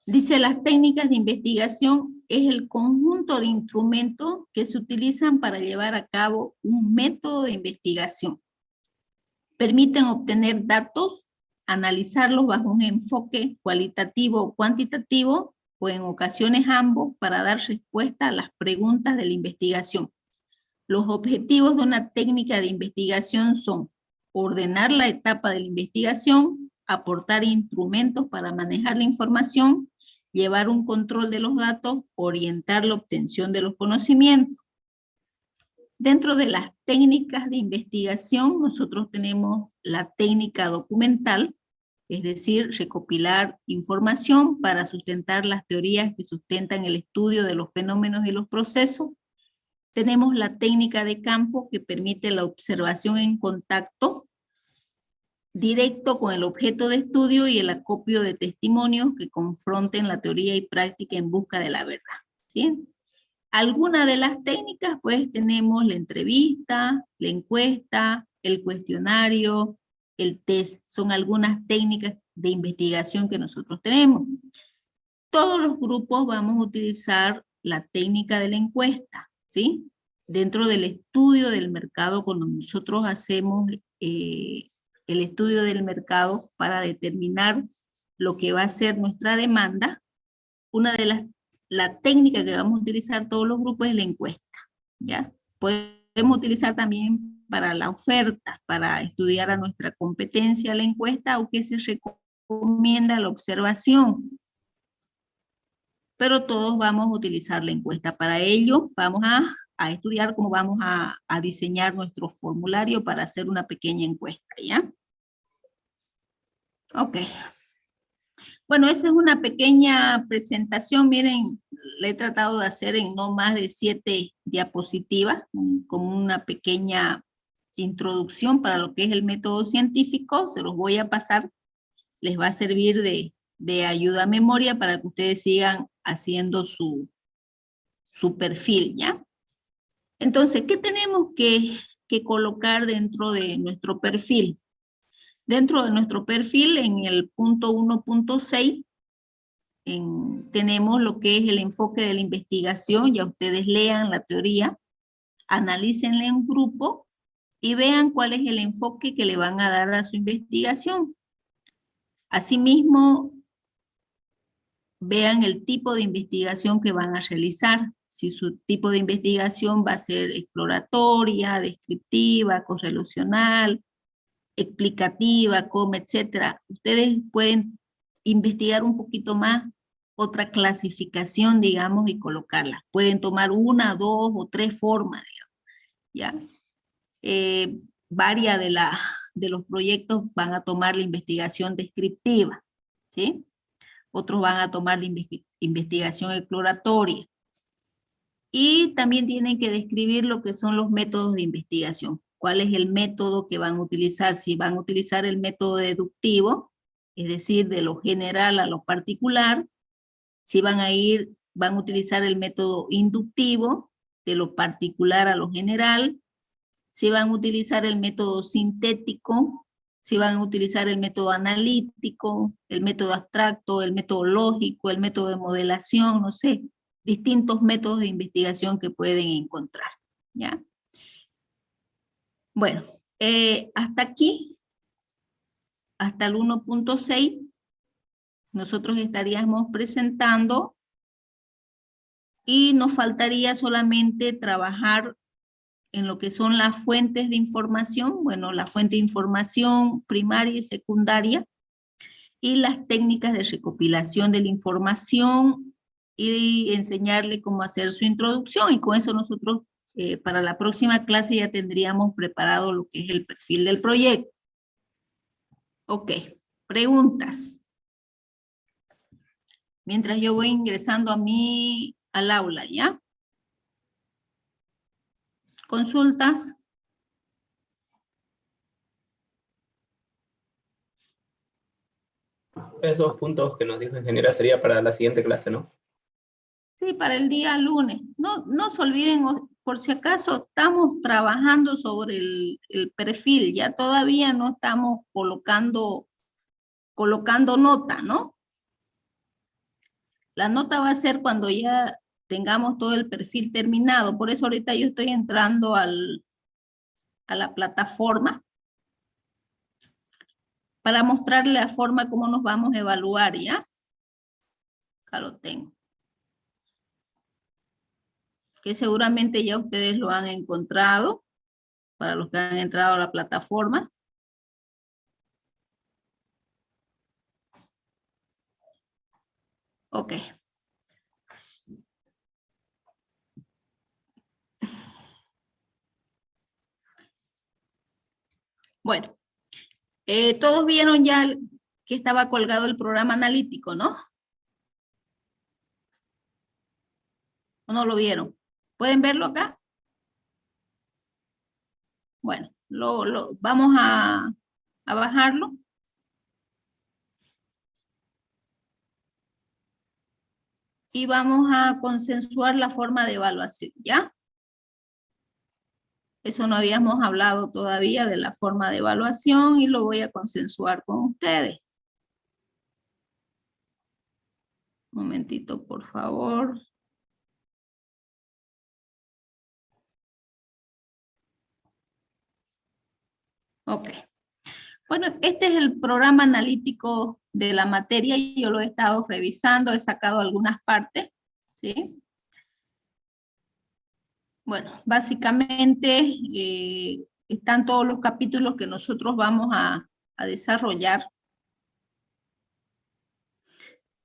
Dice, las técnicas de investigación es el conjunto de instrumentos que se utilizan para llevar a cabo un método de investigación. Permiten obtener datos, analizarlos bajo un enfoque cualitativo o cuantitativo, o en ocasiones ambos, para dar respuesta a las preguntas de la investigación. Los objetivos de una técnica de investigación son ordenar la etapa de la investigación, aportar instrumentos para manejar la información, llevar un control de los datos, orientar la obtención de los conocimientos. Dentro de las técnicas de investigación, nosotros tenemos la técnica documental, es decir, recopilar información para sustentar las teorías que sustentan el estudio de los fenómenos y los procesos. Tenemos la técnica de campo, que permite la observación en contacto directo con el objeto de estudio y el acopio de testimonios que confronten la teoría y práctica en busca de la verdad, ¿sí? Algunas de las técnicas, pues tenemos la entrevista, la encuesta, el cuestionario, el test. Son algunas técnicas de investigación que nosotros tenemos. Todos los grupos vamos a utilizar la técnica de la encuesta, ¿sí? Dentro del estudio del mercado, cuando nosotros hacemos el estudio del mercado para determinar lo que va a ser nuestra demanda, una de la técnica que vamos a utilizar todos los grupos es la encuesta, ¿ya? Podemos utilizar también para la oferta, para estudiar a nuestra competencia la encuesta, o que se recomienda la observación. Pero todos vamos a utilizar la encuesta. Para ello vamos a estudiar cómo vamos a diseñar nuestro formulario para hacer una pequeña encuesta, ¿ya? Ok. Bueno, esa es una pequeña presentación. Miren, la he tratado de hacer en no más de 7 diapositivas, como una pequeña introducción para lo que es el método científico. Se los voy a pasar. Les va a servir de ayuda a memoria para que ustedes sigan haciendo su perfil, ¿ya? Entonces, ¿qué tenemos que colocar dentro de nuestro perfil? Dentro de nuestro perfil, en el punto 1.6, tenemos lo que es el enfoque de la investigación. Ya ustedes lean la teoría, analícenla en grupo y vean cuál es el enfoque que le van a dar a su investigación. Asimismo, vean el tipo de investigación que van a realizar. Si su tipo de investigación va a ser exploratoria, descriptiva, correlacional, explicativa, etcétera. Ustedes pueden investigar un poquito más otra clasificación, digamos, y colocarla. Pueden tomar 1, 2 o 3 formas, digamos, ¿ya? Varias de los proyectos van a tomar la investigación descriptiva, ¿sí? Otros van a tomar la investigación exploratoria. Y también tienen que describir lo que son los métodos de investigación. ¿Cuál es el método que van a utilizar? Si van a utilizar el método deductivo, es decir, de lo general a lo particular. Si van a utilizar el método inductivo, de lo particular a lo general. Si van a utilizar el método sintético, si van a utilizar el método analítico, el método abstracto, el método lógico, el método de modelación, no sé, distintos métodos de investigación que pueden encontrar, ¿ya? Bueno, hasta aquí, hasta el 1.6, nosotros estaríamos presentando y nos faltaría solamente trabajar en lo que son las fuentes de información, bueno, la fuente de información primaria y secundaria, y las técnicas de recopilación de la información, y enseñarle cómo hacer su introducción, y con eso nosotros para la próxima clase ya tendríamos preparado lo que es el perfil del proyecto. Ok, preguntas. Mientras yo voy ingresando al aula, ¿ya? ¿Consultas? Esos puntos que nos dijo ingeniera sería para la siguiente clase, ¿no? Sí, para el día lunes. No se olviden, por si acaso, estamos trabajando sobre el perfil, ya todavía no estamos colocando nota, ¿no? La nota va a ser cuando ya tengamos todo el perfil terminado, por eso ahorita yo estoy entrando a la plataforma para mostrarle la forma como nos vamos a evaluar, ¿ya? Acá lo tengo. Que seguramente ya ustedes lo han encontrado, para los que han entrado a la plataforma. Ok. Bueno, todos vieron ya que estaba colgado el programa analítico, ¿no? ¿O no lo vieron? ¿Pueden verlo acá? Bueno, vamos a bajarlo. Y vamos a consensuar la forma de evaluación, ¿ya? Eso no habíamos hablado todavía de la forma de evaluación y lo voy a consensuar con ustedes. Un momentito, por favor. Ok. Bueno, este es el programa analítico de la materia. Yo lo he estado revisando, he sacado algunas partes, ¿sí? Bueno, básicamente están todos los capítulos que nosotros vamos a desarrollar.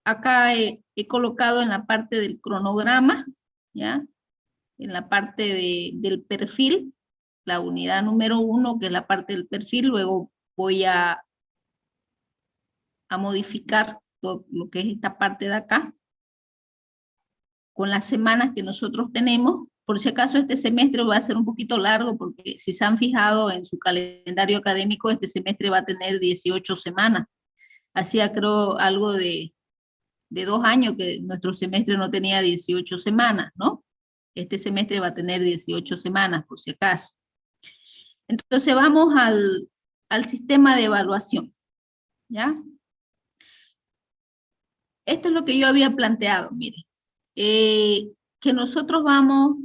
Acá he colocado en la parte del cronograma, ¿ya? En la parte del perfil, la unidad número 1, que es la parte del perfil, luego voy a modificar todo lo que es esta parte de acá, con las semanas que nosotros tenemos. Por si acaso este semestre va a ser un poquito largo, porque si se han fijado en su calendario académico, este semestre va a tener 18 semanas. Hacía creo algo de 2 años que nuestro semestre no tenía 18 semanas, ¿no? Este semestre va a tener 18 semanas, por si acaso. Entonces vamos al sistema de evaluación, ¿ya? Esto es lo que yo había planteado, mire. Que nosotros vamos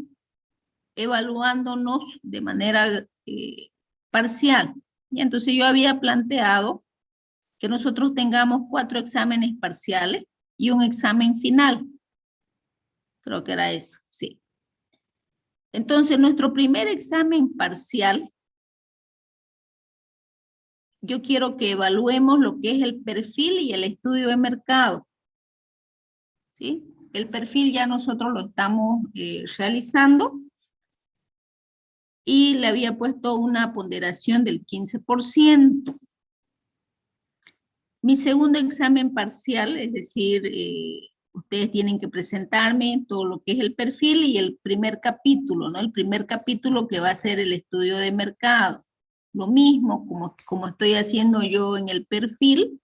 evaluándonos de manera parcial. Y entonces yo había planteado que nosotros tengamos 4 exámenes parciales y un examen final. Creo que era eso, sí. Entonces, nuestro primer examen parcial, yo quiero que evaluemos lo que es el perfil y el estudio de mercado, ¿sí? El perfil ya nosotros lo estamos realizando y le había puesto una ponderación del 15%. Mi segundo examen parcial, es decir, ustedes tienen que presentarme todo lo que es el perfil y el primer capítulo, ¿no? El primer capítulo que va a ser el estudio de mercado. Lo mismo como estoy haciendo yo en el perfil,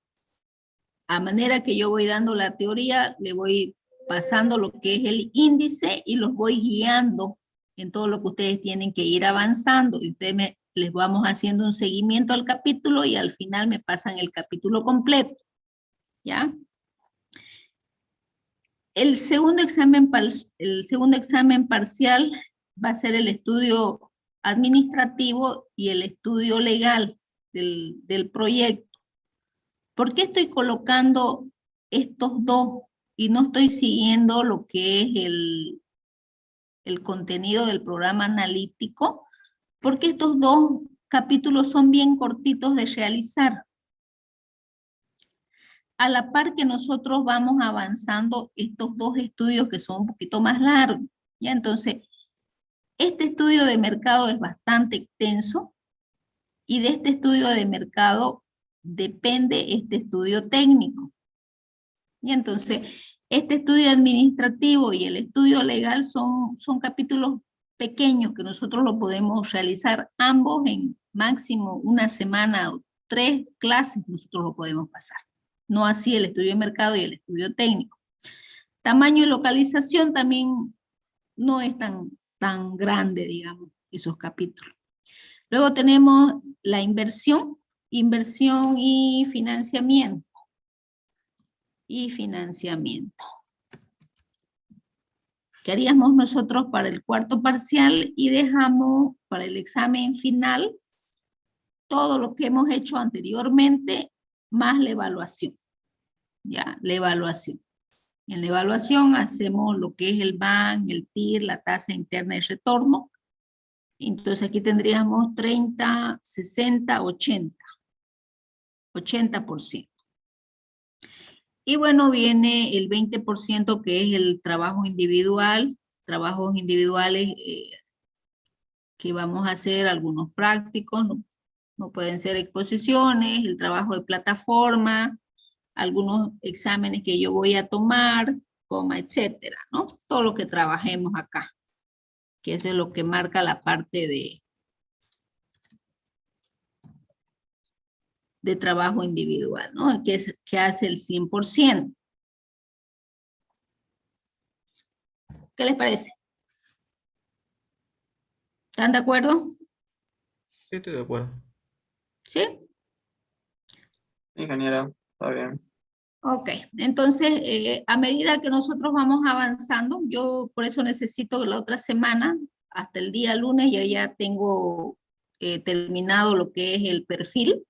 a manera que yo voy dando la teoría, le voy pasando lo que es el índice y los voy guiando en todo lo que ustedes tienen que ir avanzando. Y ustedes les vamos haciendo un seguimiento al capítulo y al final me pasan el capítulo completo, ¿ya? El segundo examen parcial va a ser el estudio administrativo y el estudio legal del proyecto. ¿Por qué estoy colocando estos dos y no estoy siguiendo lo que es el contenido del programa analítico? porque estos dos capítulos son bien cortitos de realizar. A la par que nosotros vamos avanzando estos dos estudios que son un poquito más largos, ¿ya? Entonces, este estudio de mercado es bastante extenso y de este estudio de mercado depende este estudio técnico. Y entonces, este estudio administrativo y el estudio legal son capítulos pequeños que nosotros lo podemos realizar ambos en máximo una semana o 3 clases, nosotros lo podemos pasar. No así el estudio de mercado y el estudio técnico. Tamaño y localización también no es tan grande, digamos, esos capítulos. Luego tenemos la inversión y financiamiento. ¿Qué haríamos nosotros para el cuarto parcial? Y dejamos para el examen final todo lo que hemos hecho anteriormente, más la evaluación. Ya, la evaluación. En la evaluación hacemos lo que es el BAN, el TIR, la tasa interna de retorno. Entonces aquí tendríamos 30, 60, 80. 80%. Y bueno, viene el 20% que es el trabajo individual, trabajos individuales que vamos a hacer, algunos prácticos, no pueden ser exposiciones, el trabajo de plataforma, algunos exámenes que yo voy a tomar, etcétera, ¿no? Todo lo que trabajemos acá, que eso es lo que marca la parte de trabajo individual, ¿no? Que hace el 100%. ¿Qué les parece? ¿Están de acuerdo? Sí, estoy de acuerdo. ¿Sí? Ingeniera, está bien. Ok, entonces a medida que nosotros vamos avanzando, yo por eso necesito que la otra semana, hasta el día lunes, yo ya tengo terminado lo que es el perfil.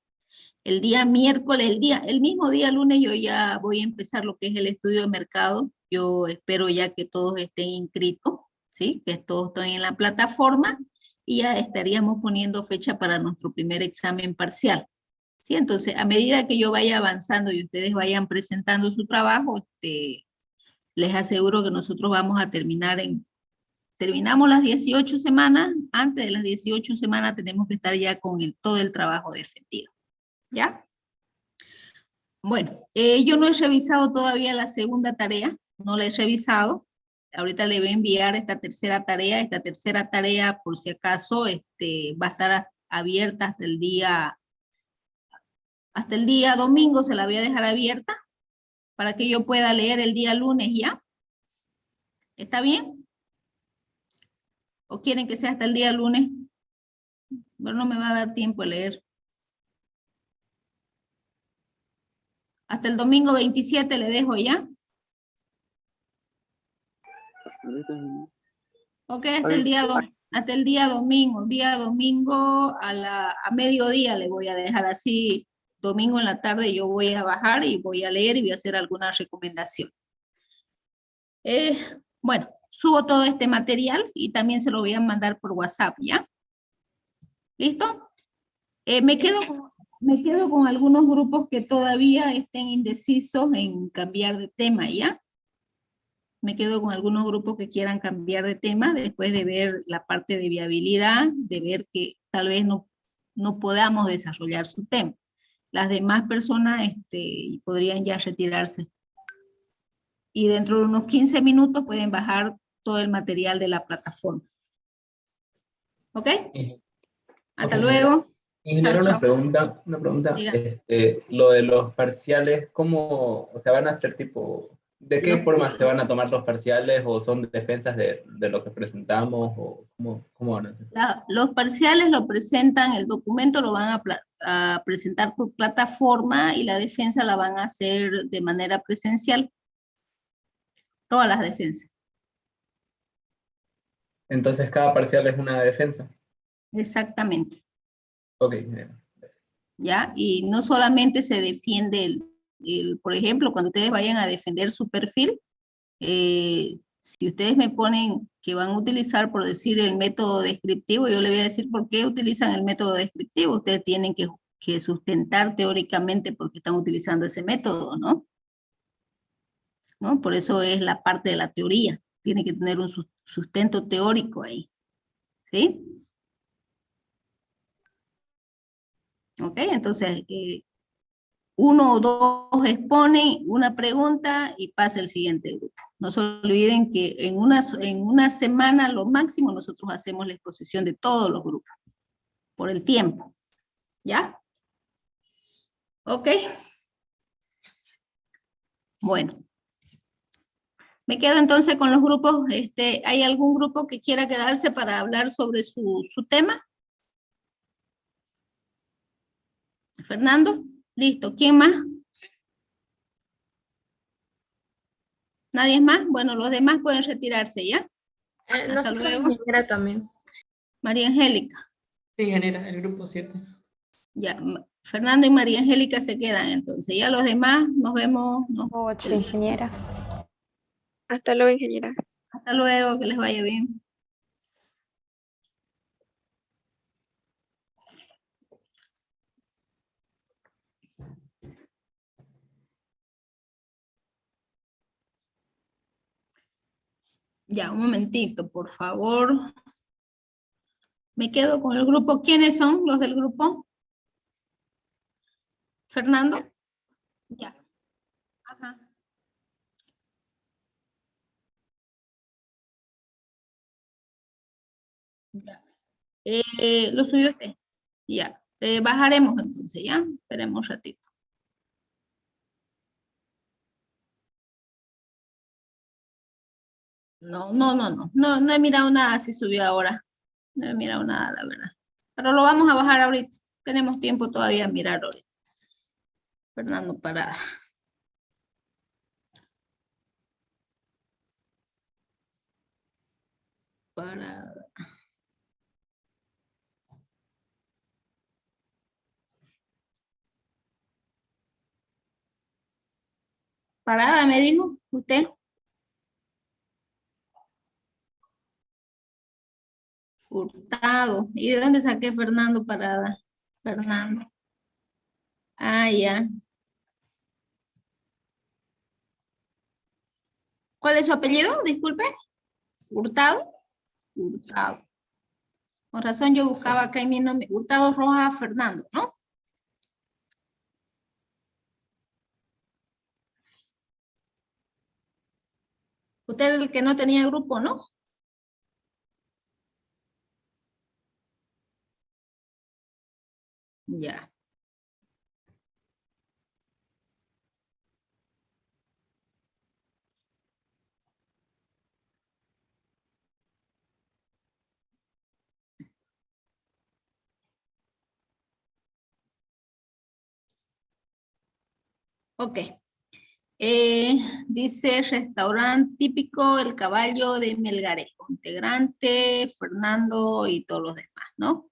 El día miércoles, el mismo día lunes yo ya voy a empezar lo que es el estudio de mercado. Yo espero ya que todos estén inscritos, ¿sí? Que todos estén en la plataforma y ya estaríamos poniendo fecha para nuestro primer examen parcial. ¿Sí? Entonces, a medida que yo vaya avanzando y ustedes vayan presentando su trabajo, les aseguro que nosotros vamos a terminamos las 18 semanas, antes de las 18 semanas tenemos que estar ya con todo el trabajo defendido. ¿Ya? Bueno, yo no he revisado todavía la segunda tarea, no la he revisado. Ahorita le voy a enviar esta tercera tarea. Esta tercera tarea, por si acaso, va a estar abierta hasta el día domingo, se la voy a dejar abierta para que yo pueda leer el día lunes ya. ¿Está bien? ¿O quieren que sea hasta el día lunes? Bueno, no me va a dar tiempo de leer. Hasta el domingo 27 le dejo ya. Ok, hasta el día domingo. Día domingo a mediodía le voy a dejar así. Domingo en la tarde yo voy a bajar y voy a leer y voy a hacer alguna recomendación. Bueno, subo todo este material y también se lo voy a mandar por WhatsApp, ¿ya? ¿Listo? Me quedo con algunos grupos que todavía estén indecisos en cambiar de tema, ¿ya? Me quedo con algunos grupos que quieran cambiar de tema después de ver la parte de viabilidad, de ver que tal vez no podamos desarrollar su tema. Las demás personas podrían ya retirarse. Y dentro de unos 15 minutos pueden bajar todo el material de la plataforma. ¿Ok? Hasta luego. Ingeniero, Chao, chao. una pregunta. Diga. Lo de los parciales, ¿cómo, o sea, van a ser tipo, de qué forma se van a tomar los parciales o son defensas de lo que presentamos o cómo van a ser? Los parciales lo presentan, el documento lo van a presentar por plataforma y la defensa la van a hacer de manera presencial. Todas las defensas. Entonces cada parcial es una defensa. Exactamente. Ok. ¿Ya? Y no solamente se defiende por ejemplo, cuando ustedes vayan a defender su perfil, Si ustedes me ponen que van a utilizar, por decir, el método descriptivo, yo le voy a decir por qué utilizan el método descriptivo. Ustedes tienen que sustentar teóricamente por qué están utilizando ese método, ¿no? ¿No? Por eso es la parte de la teoría. Tiene que tener un sustento teórico ahí. ¿Sí? Ok, entonces, uno o dos exponen una pregunta y pasa el siguiente grupo. No se olviden que en una semana, lo máximo, nosotros hacemos la exposición de todos los grupos, por el tiempo. ¿Ya? Ok. Bueno. Me quedo entonces con los grupos. ¿Hay algún grupo que quiera quedarse para hablar sobre su tema? ¿Fernando? Listo. ¿Quién más? ¿Nadie más? Bueno, los demás pueden retirarse, ¿ya? Hasta Nosotros luego. ingeniera también. María Angélica. Sí, ingeniera, el grupo 7. Ya, Fernando y María Angélica se quedan entonces. Ya los demás nos vemos. 8, ingeniera. Hasta luego, ingeniera. Hasta luego, que les vaya bien. Ya, un momentito, por favor. Me quedo con el grupo. ¿Quiénes son los del grupo? ¿Fernando? Ya. Ajá. Ya. Lo suyo usted. Ya. Bajaremos entonces, ¿ya? Esperemos un ratito. No he mirado nada si subió ahora. No he mirado nada, la verdad. Pero lo vamos a bajar ahorita. Tenemos tiempo todavía a mirar ahorita. Fernando Parada. Parada. Parada, me dijo usted. Hurtado. ¿Y de dónde saqué Fernando Parada? Fernando. Ah, ya. ¿Cuál es su apellido? Disculpe. Hurtado. Hurtado. Con razón yo buscaba acá en mi nombre. Hurtado Rojas Fernando, ¿no? Usted era el que no tenía grupo, ¿no? Ya. Ok. Dice restaurante típico El Caballo de Melgarejo. Integrante, Fernando y todos los demás, ¿no?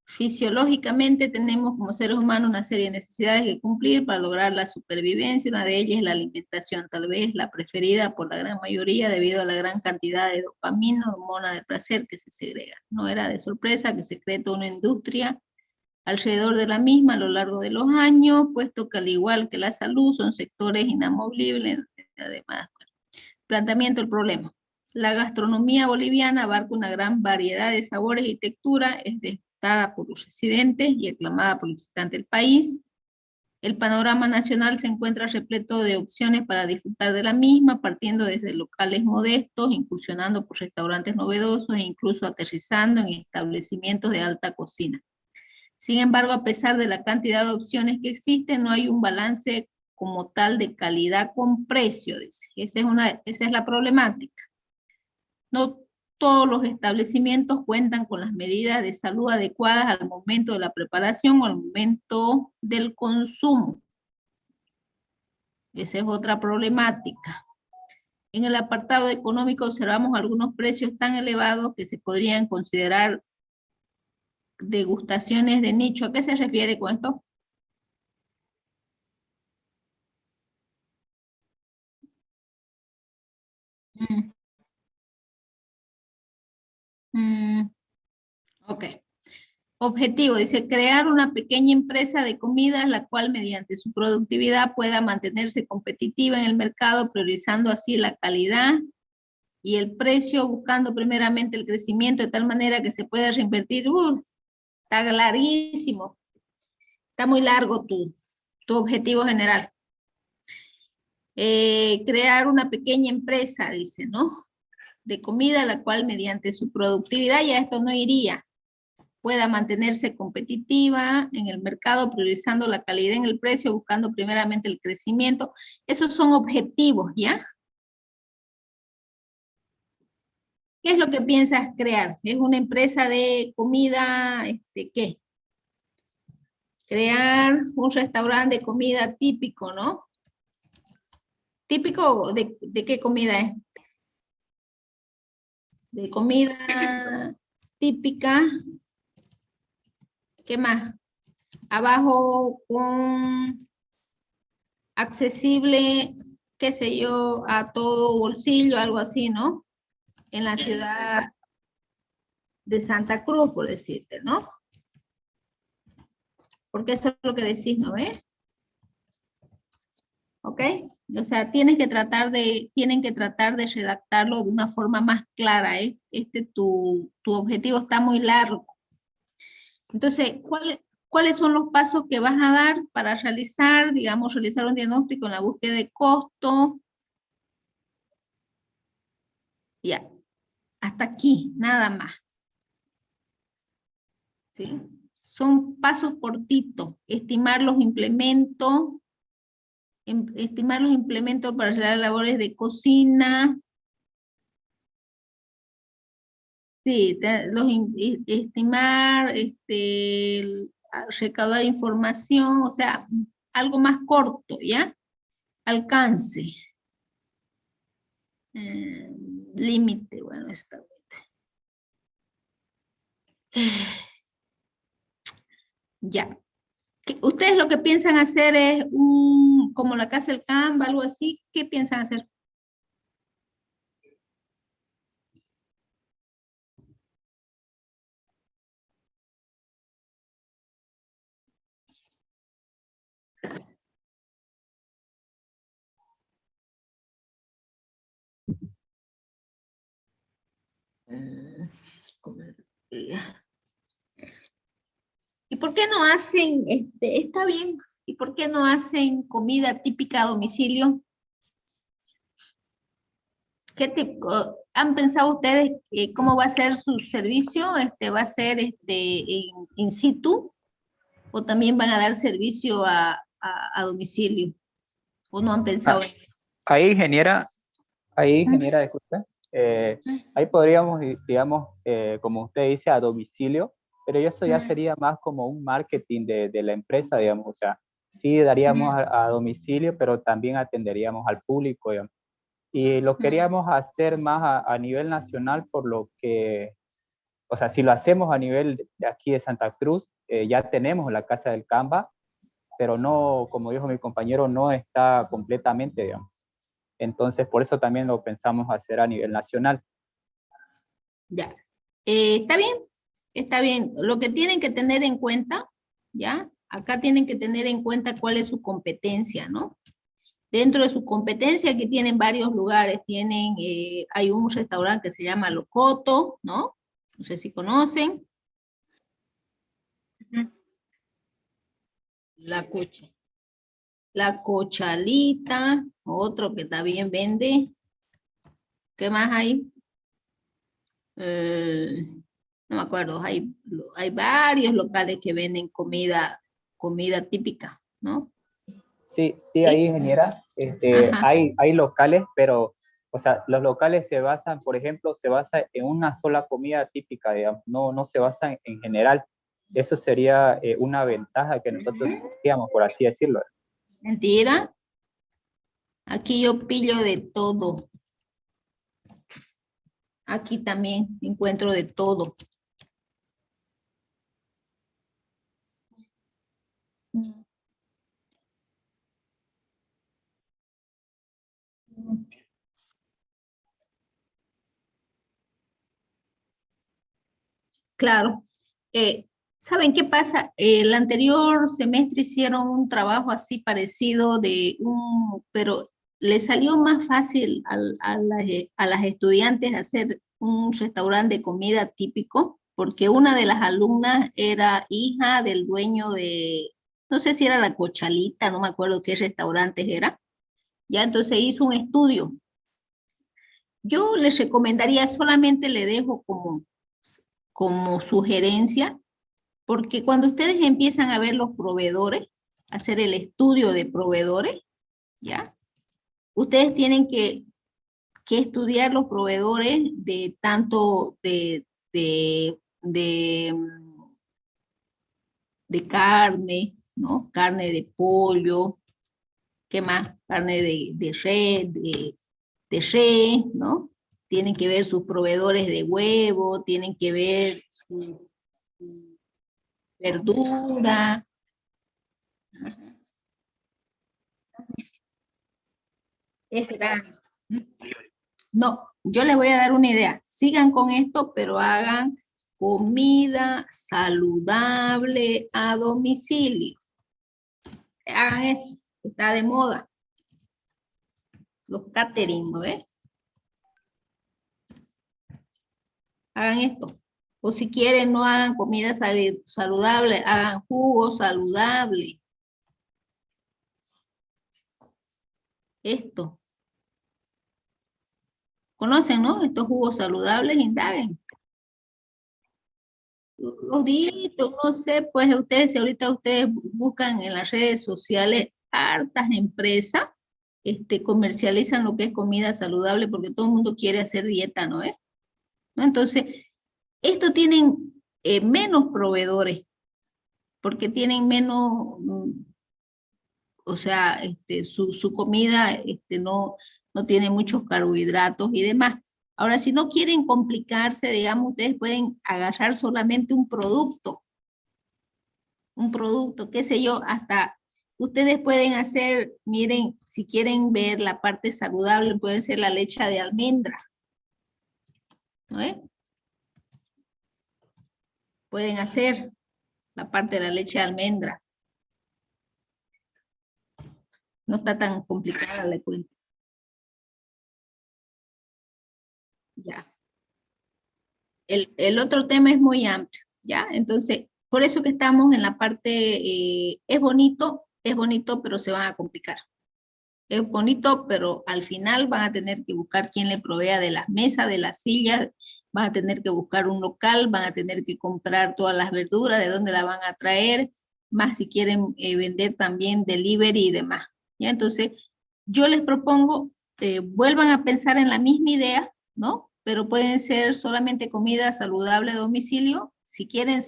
Fisiológicamente tenemos como seres humanos una serie de necesidades que cumplir para lograr la supervivencia. Una de ellas es la alimentación, tal vez la preferida por la gran mayoría debido a la gran cantidad de dopamina, hormona del placer que se segrega. No era de sorpresa que se cree toda una industria alrededor de la misma a lo largo de los años, puesto que al igual que la salud son sectores inamovibles. Además, planteamiento del problema. La gastronomía boliviana abarca una gran variedad de sabores y texturas, es disfrutada por los residentes y aclamada por los visitantes del país. El panorama nacional se encuentra repleto de opciones para disfrutar de la misma, partiendo desde locales modestos, incursionando por restaurantes novedosos e incluso aterrizando en establecimientos de alta cocina. Sin embargo, a pesar de la cantidad de opciones que existen, no hay un balance como tal de calidad con precio, dice. Esa es la problemática. No todos los establecimientos cuentan con las medidas de salud adecuadas al momento de la preparación o al momento del consumo. Esa es otra problemática. En el apartado económico observamos algunos precios tan elevados que se podrían considerar degustaciones de nicho. ¿A qué se refiere con esto? Ok. Objetivo, dice, crear una pequeña empresa de comidas, la cual mediante su productividad pueda mantenerse competitiva en el mercado, priorizando así la calidad y el precio, buscando primeramente el crecimiento de tal manera que se pueda reinvertir. Está larguísimo. Está muy largo tu objetivo general. Crear una pequeña empresa, dice, ¿no? De comida, la cual mediante su productividad, ya esto no iría, pueda mantenerse competitiva en el mercado, priorizando la calidad en el precio, buscando primeramente el crecimiento. Esos son objetivos, ¿ya? ¿Qué es lo que piensas crear? ¿Es una empresa de comida, qué? Crear un restaurante de comida típico, ¿no? ¿Típico de qué comida es? De comida típica. ¿Qué más? Abajo con accesible, qué sé yo, a todo bolsillo, algo así, ¿no? En la ciudad de Santa Cruz, por decirte, ¿no? Porque eso es lo que decís, ¿no ves? ¿Ok? O sea, tienen que tratar de redactarlo de una forma más clara, ¿eh? Tu objetivo está muy largo. Entonces, ¿cuáles son los pasos que vas a dar para realizar, digamos, realizar un diagnóstico en la búsqueda de costo? Ya, hasta aquí, nada más. ¿Sí? Son pasos cortitos. Estimar los implementos para realizar labores de cocina. Sí, estimar, recaudar información, o sea, algo más corto, ¿ya? Alcance. Límite, bueno, está bien. Ya. Ustedes lo que piensan hacer es como la casa del Canva, algo así. ¿Qué piensan hacer? ¿Y por qué no hacen, está bien, ¿y por qué no hacen comida típica a domicilio? ¿Qué tipo, han pensado ustedes cómo va a ser su servicio? ¿Va a ser in situ? ¿O también van a dar servicio a domicilio? ¿O no han pensado en eso? Ahí, ingeniera, disculpe, ahí podríamos, digamos, como usted dice, a domicilio, pero eso ya sería más como un marketing de la empresa, digamos, o sea, sí daríamos a domicilio, pero también atenderíamos al público, digamos. Y lo queríamos hacer más a nivel nacional, por lo que, o sea, si lo hacemos a nivel de aquí de Santa Cruz, ya tenemos la Casa del Canva, pero no, como dijo mi compañero, no está completamente, digamos. Entonces, por eso también lo pensamos hacer a nivel nacional. Ya. Está bien, está bien. Lo que tienen que tener en cuenta, ¿ya? Acá tienen que tener en cuenta cuál es su competencia, ¿no? Dentro de su competencia, aquí tienen varios lugares. Hay un restaurante que se llama Locoto, ¿no? No sé si conocen. La Cocha. La Cochalita, otro que también vende. ¿Qué más hay? No me acuerdo, hay varios locales que venden comida típica, ¿no? Sí, sí, ahí, ingeniera, Ajá. hay locales, pero, o sea, los locales se basan, por ejemplo, se basa en una sola comida típica, digamos, no se basan en general. Eso sería una ventaja que nosotros tendríamos, por así decirlo. Mentira. Aquí yo pillo de todo. Aquí también encuentro de todo. Claro. ¿Saben qué pasa? El anterior semestre hicieron un trabajo así parecido pero le salió más fácil a las estudiantes hacer un restaurante de comida típico, porque una de las alumnas era hija del dueño no sé si era La Cochalita, no me acuerdo qué restaurantes era. Ya entonces hizo un estudio. Yo les recomendaría, solamente le dejo como sugerencia, porque cuando ustedes empiezan a ver los proveedores, hacer el estudio de proveedores, ¿ya? Ustedes tienen que estudiar los proveedores de tanto de carne, ¿no? Carne de pollo, ¿qué más? Carne de red, de res, ¿no? Tienen que ver sus proveedores de huevo, tienen que ver su verdura. Es grande. No, yo les voy a dar una idea. Sigan con esto, pero hagan comida saludable a domicilio. Hagan eso, está de moda. Los catering, ¿no es? Hagan esto. O si quieren, no hagan comida saludable, hagan jugo saludable. Esto. ¿Conocen, no? Estos jugos saludables, indaguen. Los dígitos, no sé, pues ustedes, si ahorita ustedes buscan en las redes sociales, hartas empresas comercializan lo que es comida saludable, porque todo el mundo quiere hacer dieta, ¿no es? ¿No? Entonces, esto tienen menos proveedores, porque tienen menos, o sea, su comida no tiene muchos carbohidratos y demás. Ahora, si no quieren complicarse, digamos, ustedes pueden agarrar solamente un producto, qué sé yo, hasta ustedes pueden hacer, miren, si quieren ver la parte saludable, puede ser la leche de almendra, ¿no es? Pueden hacer la parte de la leche de almendra. No está tan complicada, le cuento. Ya. El otro tema es muy amplio, ¿ya? Entonces, por eso que estamos en la parte, es bonito, pero se van a complicar. Es bonito, pero al final van a tener que buscar quien le provea de las mesas, de las sillas, van a tener que buscar un local, van a tener que comprar todas las verduras, de dónde la van a traer, más si quieren vender también delivery y demás. ¿Ya? Entonces, yo les propongo, vuelvan a pensar en la misma idea, ¿no? Pero pueden ser solamente comida saludable a domicilio. Si quieren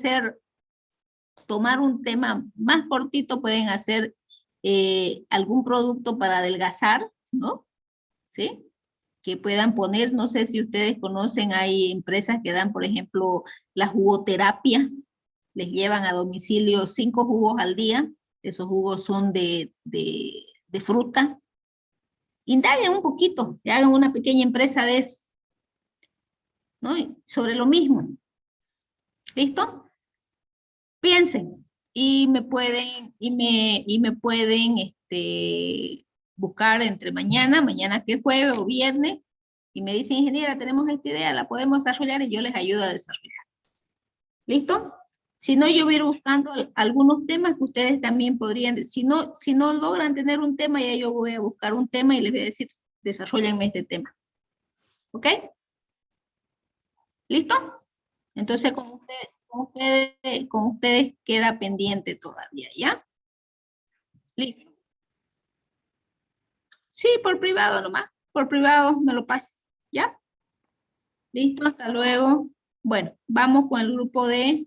tomar un tema más cortito, pueden hacer algún producto para adelgazar, ¿no? ¿Sí? Que puedan poner, no sé si ustedes conocen, hay empresas que dan, por ejemplo, la jugoterapia, les llevan a domicilio 5 jugos al día, esos jugos son de fruta. Indaguen un poquito, y hagan una pequeña empresa de eso, ¿no? Sobre lo mismo. ¿Listo? Piensen y me pueden buscar entre mañana que es jueves o viernes, y me dicen, ingeniera, tenemos esta idea, la podemos desarrollar, y yo les ayudo a desarrollar. ¿Listo? Si no, yo voy a ir buscando algunos temas que ustedes también podrían, si no logran tener un tema, ya yo voy a buscar un tema y les voy a decir, desarrollenme este tema. ¿Ok? ¿Listo? Entonces, con ustedes queda pendiente todavía, ¿ya? Listo. Sí, por privado nomás. Por privado me lo pasa, ¿ya? Listo, hasta luego. Bueno, vamos con el grupo de